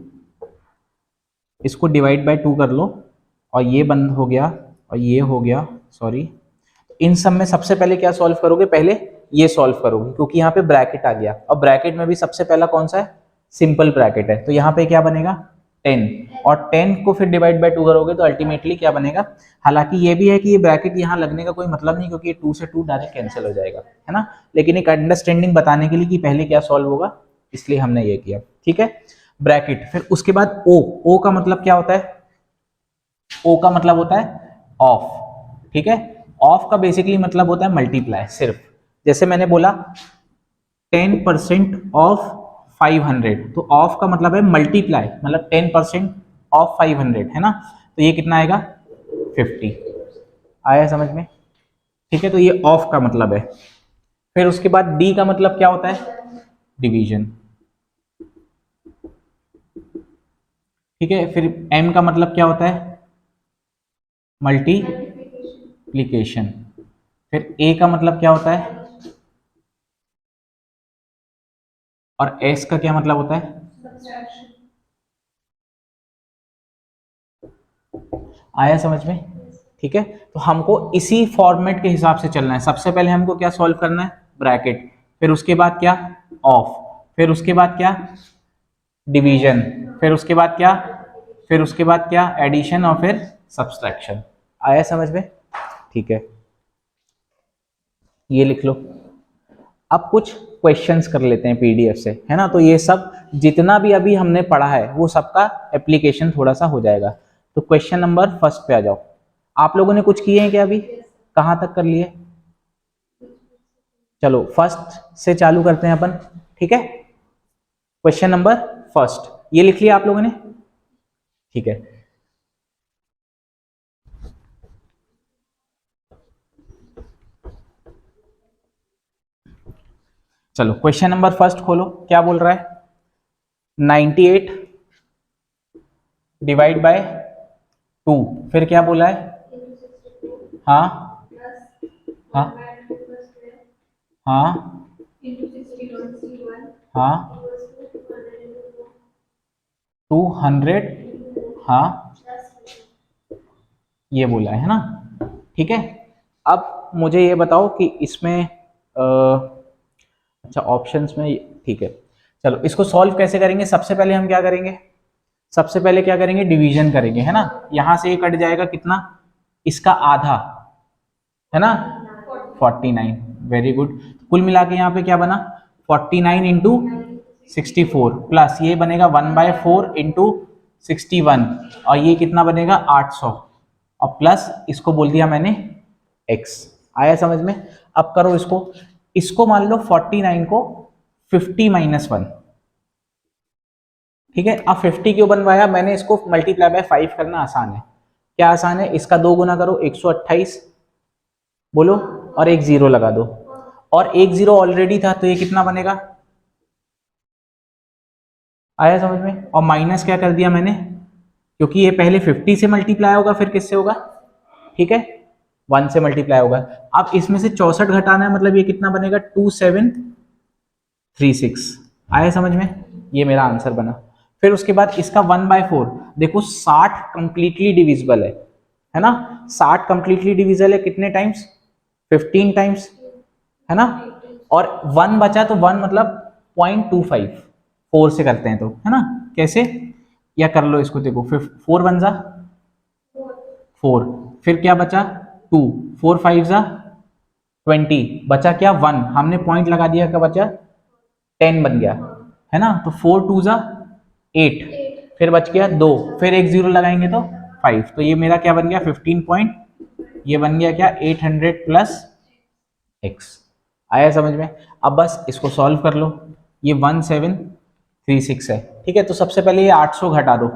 इसको डिवाइड बाय 2 कर लो, और ये बंद हो गया और ये हो गया, सॉरी। इन सब में सबसे पहले क्या सॉल्व करोगे, पहले ये सॉल्व करोगे, क्योंकि यहाँ पे ब्रैकेट आ गया, और ब्रैकेट में भी सबसे पहला कौन सा है, सिंपल ब्रैकेट है, तो यहाँ पे क्या बनेगा 10, और 10 को फिर डिवाइड बाय 2 करोगे तो अल्टीमेटली क्या बनेगा। हालांकि ये भी है कि ये ब्रैकेट यहाँ लगने का कोई मतलब नहीं, क्योंकि ये 2 से 2 डायरेक्ट कैंसिल हो जाएगा, है ना। लेकिन एक अंडरस्टैंडिंग बताने के लिए कि पहले क्या सॉल्व होगा, इसलिए हमने ये किया, ठीक है। ब्रैकेट, फिर उसके बाद ओ, ओ का मतलब क्या होता है, ओ का मतलब होता है ऑफ, ठीक है। ऑफ का बेसिकली मतलब होता है मल्टीप्लाई, सिर्फ जैसे मैंने बोला 10% ऑफ 500, तो ऑफ का मतलब है मल्टीप्लाई, मतलब 10% ऑफ 500, है ना। तो ये कितना आएगा 50। आया समझ में? ठीक है, तो ये ऑफ का मतलब है। फिर उसके बाद डी का मतलब क्या होता है, डिवीजन, ठीक है। फिर एम का मतलब क्या होता है, मल्टीप्लीकेशन। फिर ए का मतलब क्या होता है, और एस का क्या मतलब होता है, आया समझ में? ठीक है, तो हमको इसी फॉर्मेट के हिसाब से चलना है। सबसे पहले हमको क्या सॉल्व करना है, ब्रैकेट, फिर उसके बाद क्या, ऑफ, फिर उसके बाद क्या, डिवीजन, फिर उसके बाद क्या, फिर उसके बाद क्या, एडिशन, और फिर सब्सट्रैक्शन। आया समझ में? ठीक है, ये लिख लो। अब कुछ क्वेश्चंस कर लेते हैं पीडीएफ से, है ना। तो ये सब जितना भी अभी हमने पढ़ा है वो सबका एप्लीकेशन थोड़ा सा हो जाएगा। तो क्वेश्चन नंबर फर्स्ट पे आ जाओ। आप लोगों ने कुछ किए हैं क्या अभी, कहाँ तक कर लिए? चलो फर्स्ट से चालू करते हैं अपन, ठीक है। क्वेश्चन नंबर फर्स्ट ये लिख लिया आप लोगों ने, ठीक है। चलो क्वेश्चन नंबर फर्स्ट खोलो, क्या बोल रहा है? 98 डिवाइड बाय 2, फिर क्या बोला है? हाँ हाँ हाँ हाँ 200, हाँ ये बोला है ना, ठीक है। अब मुझे ये बताओ कि इसमें अच्छा ऑप्शंस में, ठीक है। चलो इसको सॉल्व कैसे करेंगे? सबसे पहले हम क्या करेंगे? सबसे पहले क्या करेंगे? डिवीजन करेंगे, है ना। यहां से ये कट जाएगा कितना? इसका आधा, है ना, 49। Very good. कुल मिला के यहाँ पे क्या बना? 49 इंटू 64 प्लस ये बनेगा 1/4 इंटू 61, और ये कितना बनेगा? 800, और प्लस इसको बोल दिया मैंने x। आया समझ में? अब करो इसको, इसको मान लो 49 को 50 माइनस 1, ठीक है। अब 50 क्यों बनवाया मैंने? इसको मल्टीप्लाई बाय 5 करना आसान है। क्या आसान है? इसका 2 गुना करो, 128 बोलो, और एक जीरो लगा दो, और एक जीरो ऑलरेडी था तो ये कितना बनेगा? आया समझ में? और माइनस क्या कर दिया मैंने, क्योंकि ये पहले 50 से मल्टीप्लाई होगा, फिर किससे होगा? ठीक है, 1 से मल्टीप्लाई होगा। अब इसमें से 64 घटाना है, मतलब ये कितना बनेगा? 2736। आया समझ में? ये मेरा आंसर बना। फिर उसके बाद इसका 1/4, देखो 60 कंप्लीटली डिविजिबल है ना। 60 कंप्लीटली डिविजिबल है कितने टाइम्स? 15 टाइम्स, है ना। और 1 बचा तो 1 मतलब 0.25, 4 से करते हैं तो, है ना। कैसे? या कर लो इसको, देखो 4 1 जा 4, फिर क्या बचा? 2, 4 5 जा 20, बचा क्या? 1, हमने पॉइंट लगा दिया, क्या बचा? 10 बन गया, है ना। तो 4 2 जा 8, फिर बच गया 2, फिर एक जीरो लगाएंगे तो 5, तो ये मेरा क्या बन गया? 15 पॉइंट, ये बन गया क्या? 800 प्लस x। आया समझ में? अब बस इसको सॉल्व कर लो, ये 1736 है, ठीक है। तो सबसे पहले ये 800 घटा दो,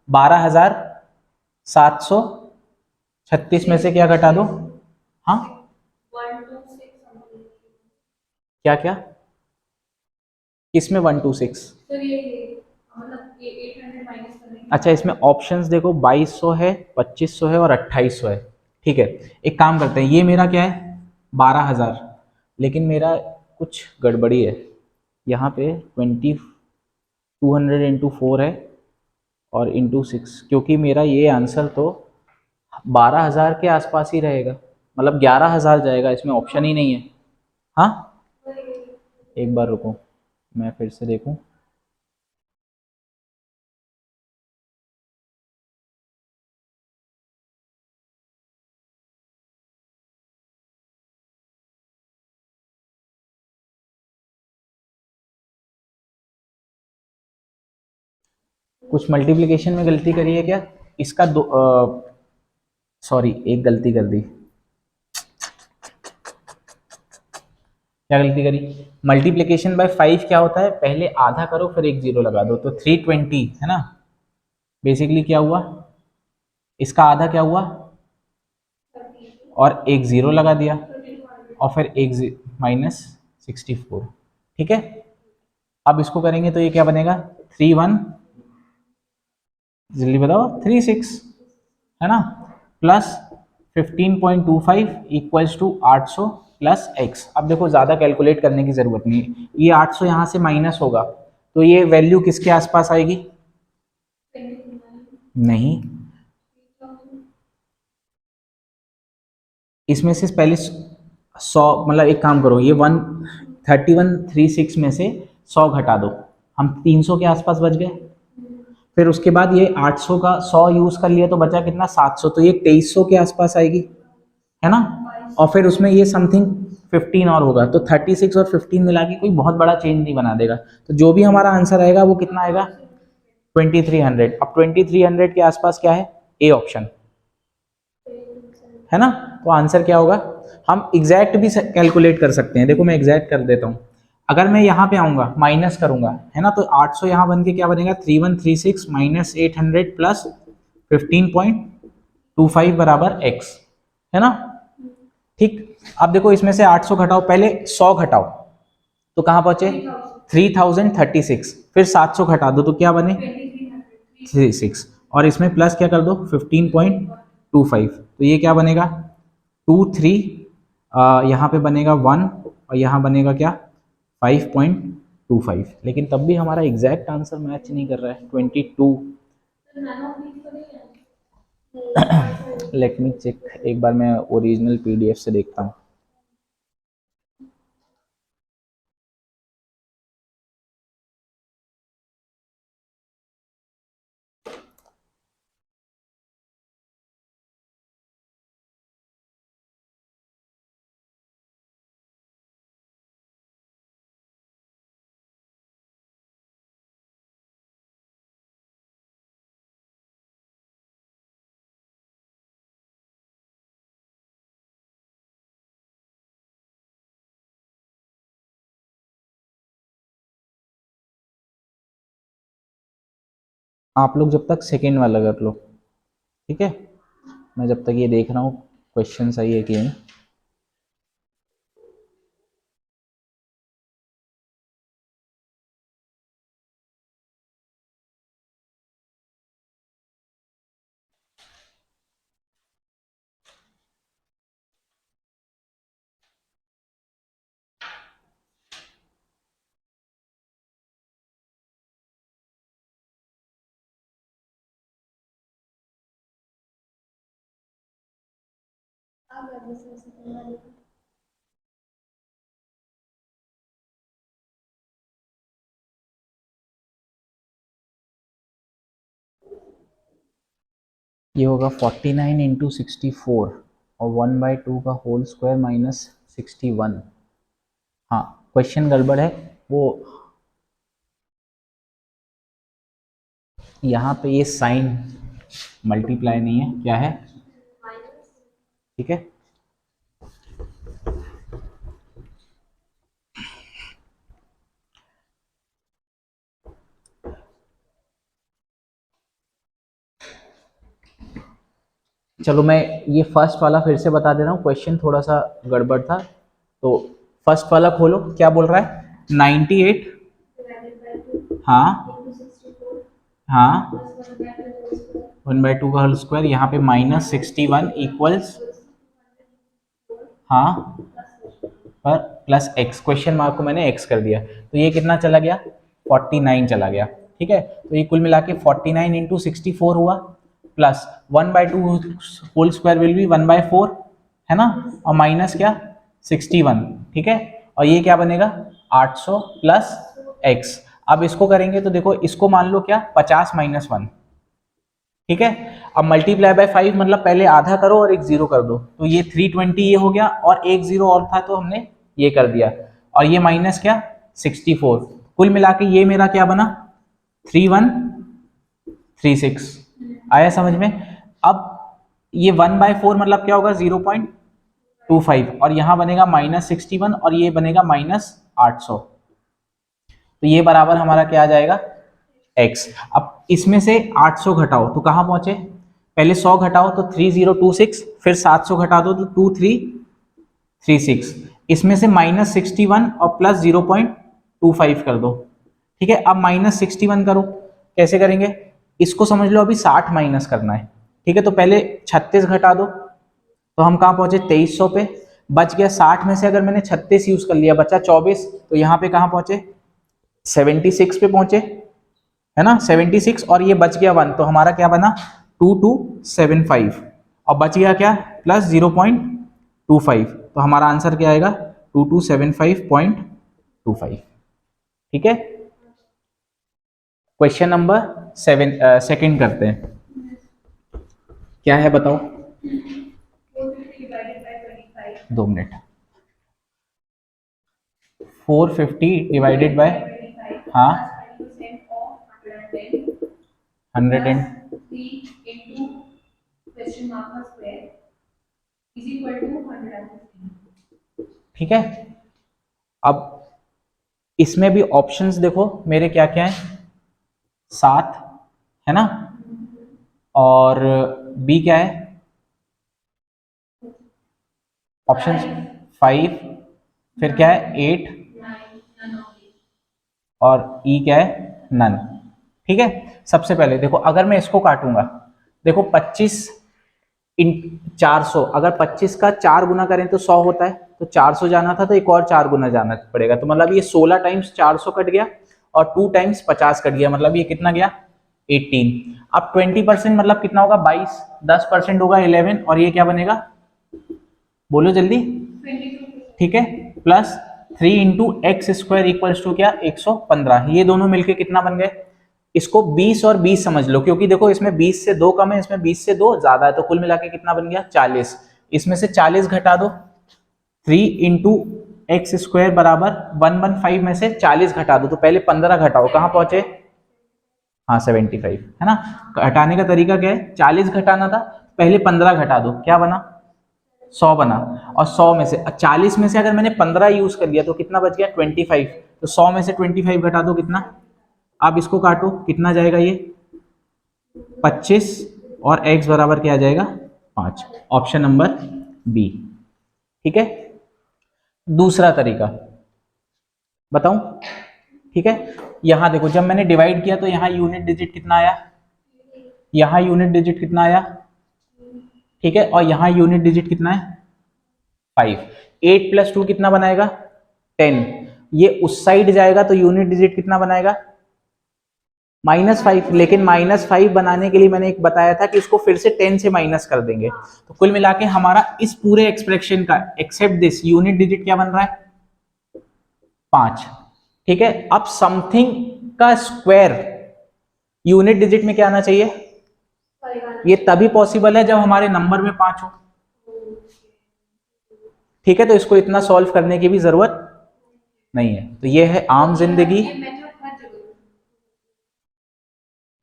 12736 में से क्या घटा दो? हाँ क्या क्या? किसमें 126? अच्छा इसमें ऑप्शंस देखो, 2200 है, 2500 है और 2800 है, ठीक है। एक काम करते हैं, ये मेरा क्या है? 12000, लेकिन मेरा कुछ गड़बड़ी है यहाँ पे। 200 इंटू 4 है और इंटू 6, क्योंकि मेरा ये आंसर तो 12000 के आसपास ही रहेगा, मतलब 11000 जाएगा, इसमें ऑप्शन ही नहीं है। हाँ एक बार रुको, मैं फिर से देखूं। कुछ मल्टीप्लिकेशन में गलती करी है क्या? इसका दो, सॉरी एक गलती कर दी। क्या गलती करी? मल्टीप्लिकेशन बाय 5 क्या होता है? पहले आधा करो फिर एक जीरो लगा दो, तो 320, है ना। बेसिकली क्या हुआ? इसका आधा क्या हुआ? और एक जीरो लगा दिया, और फिर एक माइनस 64, ठीक है। अब इसको करेंगे तो ये क्या बनेगा? 31, जल्दी बताओ, 36, है ना, plus 15.25 equals to 800 plus x. अब देखो ज़्यादा कैलकुलेट करने की ज़रूरत नहीं है, ये 800 यहाँ से माइनस होगा तो ये वैल्यू किसके आसपास आएगी? नहीं, इसमें से पहले 100, मतलब एक काम करो, ये 3136 में से 100 घटा दो, हम 300 के आसपास बच गए। फिर उसके बाद ये 800 का 100 यूज कर लिया तो बचा कितना? 700, तो ये 2300 के आसपास आएगी, है ना। और फिर उसमें ये समथिंग 15 और होगा, तो 36 और 15 मिला के कोई बहुत बड़ा चेंज नहीं बना देगा। तो जो भी हमारा आंसर आएगा वो कितना आएगा? 2300। अब 2300 के आसपास क्या है? ए ऑप्शन, है ना। तो आंसर क्या होगा? हम एग्जैक्ट भी कैलकुलेट कर सकते हैं, देखो मैं एग्जैक्ट कर देता हूँ। अगर मैं यहाँ पे आऊंगा माइनस करूंगा, है ना, तो 800 यहाँ बन के क्या बनेगा? 3136 माइनस 800 प्लस 15.25 बराबर x, है ना। ठीक, अब देखो इसमें से 800 घटाओ, पहले 100 घटाओ, तो कहाँ पहुंचे 3036, फिर 700 घटा दो तो क्या बने 36, और इसमें प्लस क्या कर दो 15.25, तो ये क्या बनेगा 23, यहाँ पे बनेगा 1 और यहाँ बनेगा क्या 5.25, लेकिन तब भी हमारा एग्जैक्ट आंसर मैच नहीं कर रहा है 22। लेट मी चेक, एक बार मैं ओरिजिनल पीडीएफ से देखता हूँ। आप लोग जब तक सेकेंड वाला कर लो, ठीक है, मैं जब तक ये देख रहा हूँ क्वेश्चन सही है कि नहीं। ये होगा 49 इंटू 64 और 1/2 का होल स्क्वायर माइनस 61। हाँ, क्वेश्चन गड़बड़ है, वो यहाँ पे ये साइन मल्टीप्लाई नहीं है, क्या है, ठीक है। चलो मैं ये फर्स्ट वाला फिर से बता दे रहा हूँ, क्वेश्चन थोड़ा सा गड़बड़ था। तो फर्स्ट वाला खोलो, क्या बोल रहा है 98, हाँ हाँ 1/2 का होल स्क्वायर, यहाँ पे माइनस 61 इक्वल्स, हाँ पर प्लस एक्स, क्वेश्चन मार्क को मैंने एक्स कर दिया, तो ये कितना चला गया 49 चला गया, ठीक है। तो ये कुल मिला के 49 इंटू 64 हुआ, plus 1/2 whole square will be 1/4, है ना, और माइनस क्या 61, ठीक है, और ये क्या बनेगा 800 प्लस एक्स। अब इसको करेंगे तो देखो, इसको मान लो क्या 50 माइनस 1, ठीक है। अब मल्टीप्लाई बाय 5 मतलब पहले आधा करो और एक जीरो कर दो, तो ये 320 ये हो गया, और एक जीरो और था तो हमने ये कर दिया, और ये माइनस क्या 64, कुल मिला के ये मेरा क्या बना 3136। आया समझ में। अब ये 1/4 मतलब क्या होगा 0.25, और यहाँ बनेगा माइनस 61 और ये बनेगा माइनस 800, तो ये बराबर हमारा क्या आ जाएगा x। अब इसमें से 800 घटाओ तो कहाँ पहुंचे, पहले 100 घटाओ तो 3026, फिर 700 घटा दो तो 2336, इसमें से माइनस 61 और प्लस 0.25 कर दो, ठीक है। अब माइनस 61 करो, कैसे करेंगे, इसको समझ लो अभी 60 माइनस करना है, ठीक है। तो पहले 36 घटा दो, तो हम कहाँ पहुंचे 2300 पे, बच गया 60 में से अगर मैंने 36 यूज कर लिया बचा 24, तो यहाँ पे कहाँ पहुंचे 76 पे पहुंचे, है ना 76, और ये बच गया 1, तो हमारा क्या बना 2275, और बच गया क्या प्लस 0.25, तो हमारा आंसर क्या आएगा 2275.25, ठीक है। क्वेश्चन नंबर 7 सेकंड करते हैं, क्या है बताओ, 2 मिनट। 450 डिवाइडेड बाय, हाँ 100 एंड, ठीक है। अब इसमें भी ऑप्शंस देखो मेरे क्या क्या है, 7 है ना, और बी क्या है ऑप्शन 5, फिर क्या है 8, और ई क्या है, नन। ठीक है, सबसे पहले देखो अगर मैं इसको काटूंगा, देखो 25 इन 400, अगर 25 का 4 गुना करें तो 100 होता है, तो 400 जाना था तो एक और 4 गुना जाना पड़ेगा, तो मतलब ये 16 टाइम्स 400 कट गया और 2 टाइम्स 50 कट गया, मतलब ये कितना गया 18। अब 20% मतलब कितना होगा 22, 10% होगा 11, और ये क्या बनेगा बोलो जल्दी। 22। ठीक है, plus 3 into x square equals to क्या 115, ये दोनों मिलके कितना बन गए, इसको 20 और 20 समझ लो, क्योंकि देखो इसमें 20 से 2 कम है, इसमें 20 से 2 ज्यादा है, तो कुल मिला के कितना बन गया 40। इसमें से 40 घटा दो, 3 इंटू एक्स स्क्वायर बराबर 115 में से 40 घटा दो, तो पहले 15 घटाओ, कहां पहुंचे, हाँ 75 है ना। घटाने का तरीका क्या है, 40 घटाना था, पहले 15 घटा दो, क्या बना 100 बना, और 100 में से 40 में से अगर मैंने 15 यूज कर लिया तो कितना बच गया 25, तो 100 में से 25 घटा दो कितना, आप इसको काटो कितना जाएगा ये 25, और x बराबर क्या आ जाएगा 5, ऑप्शन नंबर बी। ठीक है, दूसरा तरीका बताऊं, ठीक है, यहां देखो जब मैंने डिवाइड किया तो यहाँ यूनिट डिजिट कितना आया, यहाँ यूनिट डिजिट कितना आया, ठीक है, और यहाँ यूनिट डिजिट कितना है 5, 8 प्लस 2 कितना बनाएगा 10, ये उस साइड जाएगा तो यूनिट डिजिट कितना बनाएगा -5, लेकिन -5 बनाने के लिए मैंने एक बताया था कि इसको फिर से 10 से माइनस कर देंगे, तो कुल मिला के हमारा इस पूरे एक्सप्रेशन का एक्सेप्ट दिस यूनिट डिजिट क्या बन रहा है 5। ठीक है, अब समथिंग का स्क्वायर यूनिट डिजिट में क्या आना चाहिए, ये तभी पॉसिबल है जब हमारे नंबर में 5 हो। ठीक है, तो इसको इतना सॉल्व करने की भी जरूरत नहीं है, तो ये है आम जिंदगी,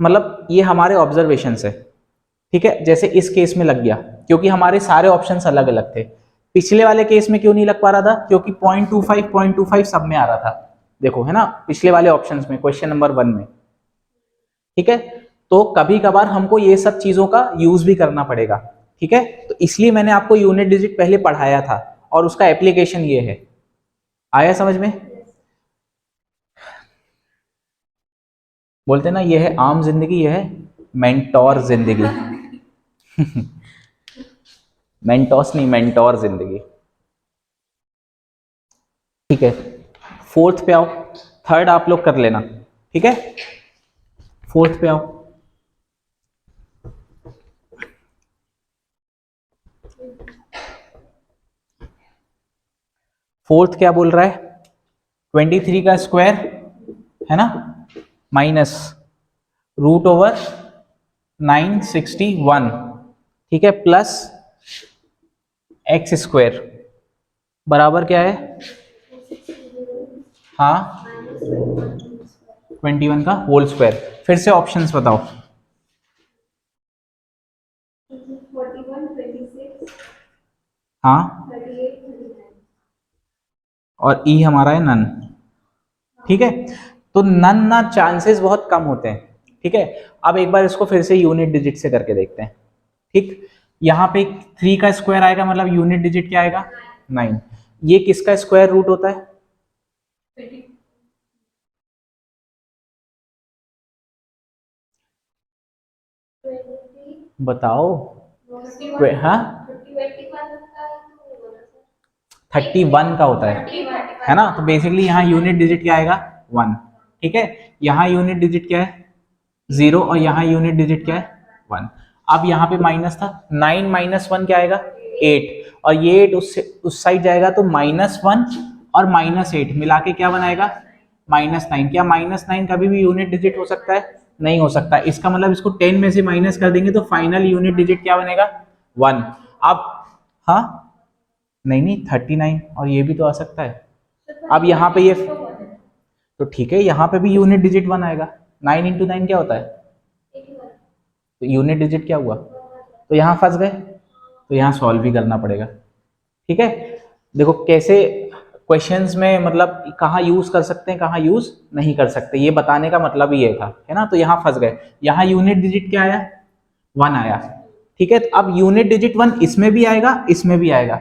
मतलब ये हमारे ऑब्जर्वेशन से। ठीक है, जैसे इस केस में लग गया क्योंकि हमारे सारे ऑप्शंस अलग अलग थे, पिछले वाले केस में क्यों नहीं लग पा रहा था, क्योंकि 0.25 सब में आ रहा था, देखो है ना पिछले वाले ऑप्शंस में क्वेश्चन नंबर 1 में। ठीक है, तो कभी कभार हमको ये सब चीजों का यूज भी करना पड़ेगा। ठीक है, तो इसलिए मैंने आपको यूनिट डिजिट पहले पढ़ाया था और उसका एप्लीकेशन ये है, आया समझ में, बोलते ना ये है आम जिंदगी, ये है मेंटोर जिंदगी मेंटोस नहीं, मेंटोर जिंदगी। ठीक है, फोर्थ पे आओ, थर्ड आप लोग कर लेना। ठीक है, फोर्थ पे आओ, फोर्थ क्या बोल रहा है 23 का स्क्वायर है ना माइनस √961, ठीक है, प्लस एक्स स्क्वायर बराबर क्या है, हाँ 21 का होल स्क्वायर। फिर से ऑप्शंस बताओ, 41, 26, हाँ 38, 39। और ई हमारा है नन। ठीक है, तो नन ना चांसेस बहुत कम होते हैं। ठीक है, अब एक बार इसको फिर से यूनिट डिजिट से करके देखते हैं। ठीक, यहाँ पे 3 का स्क्वायर आएगा, मतलब यूनिट डिजिट क्या आएगा 9, ये किसका स्क्वायर रूट होता है, बताओ, हाँ 31 का होता है ना, तो बेसिकली यहाँ यूनिट डिजिट क्या आएगा 1। ठीक है, यहाँ यूनिट डिजिट क्या है 0, और यहाँ यूनिट डिजिट क्या है 1। अब यहाँ पे माइनस था, 9 माइनस 1 क्या आएगा 8, और ये 8 उस साइड जाएगा तो -1 और -8 मिला के क्या बनाएगा -9। क्या -9 कभी भी यूनिट डिजिट हो सकता है, नहीं हो सकता, इसका मतलब इसको 10 में से माइनस कर देंगे तो फाइनल यूनिट डिजिट क्या बनेगा 1। अब हाँ नहीं नहीं 39, और ये भी तो आ सकता है। अब यहाँ पे ये तो ठीक है, यहाँ पे भी यूनिट डिजिट 1 आएगा, 9 इंटू 9 क्या होता है, तो यूनिट डिजिट क्या हुआ, तो यहाँ फंस गए, तो यहाँ सॉल्व भी करना पड़ेगा। ठीक है, देखो कैसे क्वेश्चंस में मतलब कहाँ यूज कर सकते हैं कहाँ यूज नहीं कर सकते, ये बताने का मतलब ही ये था, है ना, तो यहाँ फंस गए। यहाँ यूनिट डिजिट क्या आया 1 आया। ठीक है, तो अब यूनिट डिजिट 1 इसमें भी आएगा इसमें भी आएगा।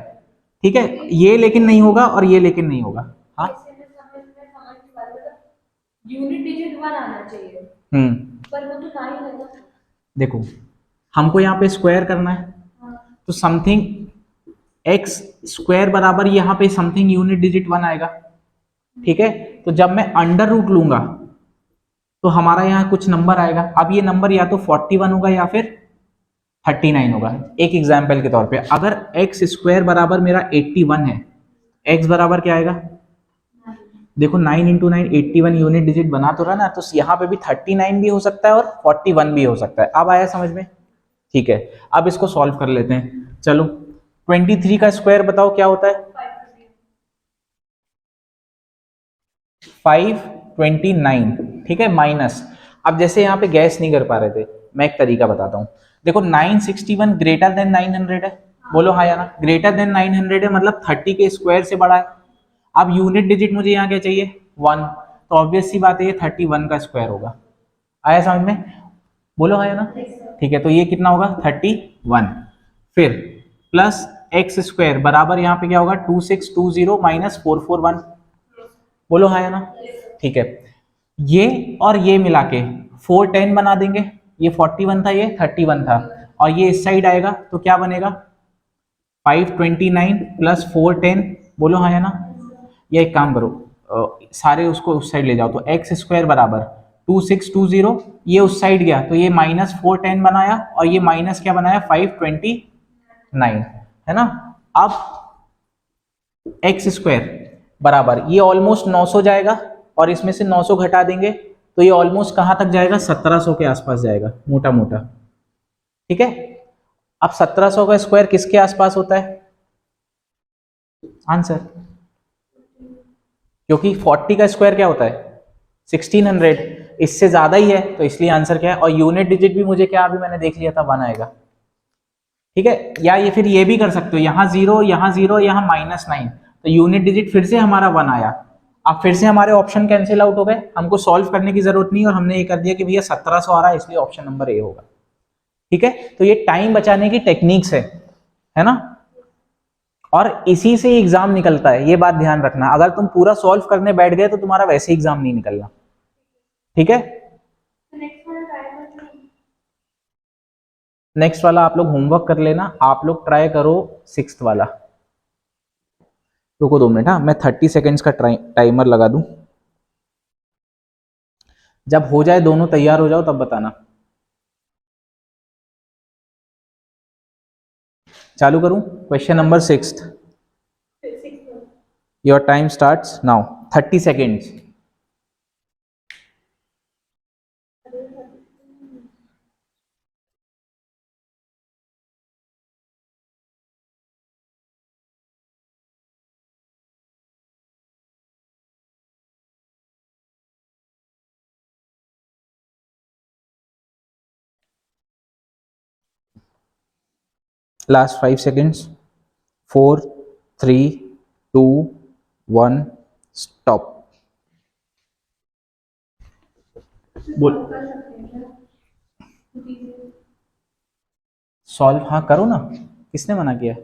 ठीक है, ये लेकिन नहीं होगा और ये लेकिन नहीं होगा। हाँ यूनिट डिजिट 1 आना चाहिए, पर वो तो 9 है ना। देखो हमको यहाँ पे स्क्वायर करना है, हाँ। तो समथिंग एक्स स्क्वायर बराबर यहाँ पे समथिंग यूनिट डिजिट 1 आएगा, ठीक है। तो जब मैं अंडर रूट लूंगा तो हमारा यहाँ कुछ नंबर आएगा। अब ये नंबर या तो 41 होगा या फिर 39 होगा। एक एग्जाम्पल के तौर पे अगर एक्स स्क्वायर बराबर मेरा 81 है, एक्स बराबर क्या आएगा, देखो 9 इंटू 9 81 यूनिट डिजिट बना तो रहा ना, तो यहाँ पे भी 39 भी हो सकता है और 41 भी हो सकता है। अब आया समझ में, ठीक है। अब इसको सॉल्व कर लेते हैं, चलो 23 का स्क्वायर बताओ क्या होता है, 529, ठीक है, माइनस। अब जैसे यहाँ पे गैस नहीं कर पा रहे थे, मैं एक तरीका बताता हूँ। देखो 961 ग्रेटर देन 900 है, बोलो हाँ या ना। ग्रेटर देन 900 है मतलब 30 के स्क्वायर से बड़ा है। अब यूनिट डिजिट मुझे यहाँ क्या चाहिए, 1, तो ऑब्वियस सी बात है ये 31 का स्क्वायर होगा। आया समझ में, बोलो हाँ या ना। ठीक है, तो ये कितना होगा 31। फिर प्लस एक्स स्क्वायर बराबर यहाँ पे क्या होगा 2620 माइनस 441, बोलो हाँ या ना। ठीक है, ये और ये मिला के 410 बना देंगे। ये 41 था, ये 31 था, और ये इस साइड आएगा तो क्या बनेगा 529 प्लस 410, बोलो हाँ या ना। ये एक काम करो, सारे उसको उस साइड ले जाओ, तो एक्स स्क्वायर बराबर 2620, ये उस साइड गया तो ये माइनस 410 बनाया, और ये माइनस क्या बनाया 529, है ना। अब एक्स स्क्वायर बराबर ये ऑलमोस्ट 900 जाएगा, और इसमें से 900 घटा देंगे तो ये ऑलमोस्ट कहां तक जाएगा 1700 के आसपास जाएगा, मोटा मोटा, ठीक है। अब 1700 का स्क्वायर किसके आसपास होता है, आंसर, क्योंकि 40 का स्क्वायर क्या होता है 1600, इससे ज्यादा ही है, तो इसलिए आंसर क्या है। और यूनिट डिजिट भी मुझे क्या, अभी मैंने देख लिया था 1 आएगा, ठीक है। या ये फिर ये भी कर सकते हो, यहाँ 0 यहाँ 0 यहाँ -9, तो यूनिट डिजिट फिर से हमारा 1 आया। अब फिर से हमारे ऑप्शन कैंसिल आउट हो गए, हमको सॉल्व करने की जरूरत नहीं, और हमने ये कर दिया कि भैया 1700 आ रहा है, इसलिए ऑप्शन नंबर ए होगा, ठीक है। तो ये टाइम बचाने की टेक्निक्स है ना, और इसी से एग्जाम निकलता है, ये बात ध्यान रखना। अगर तुम पूरा सॉल्व करने बैठ गए तो तुम्हारा वैसे एग्जाम नहीं निकलना, ठीक है। नेक्स्ट वाला आप लोग होमवर्क कर लेना, आप लोग ट्राई करो 6th वाला। रुको 2 मिनट, हाँ मैं 30 सेकेंड्स का टाइमर लगा दूं। जब हो जाए दोनों तैयार हो जाओ तब बताना। चालू करूं, question number 6th। Your time starts now, 30 seconds. Last 5 seconds, 4 3 2 1 stop. बोल, सॉल्व हाँ करो ना, किसने मना किया।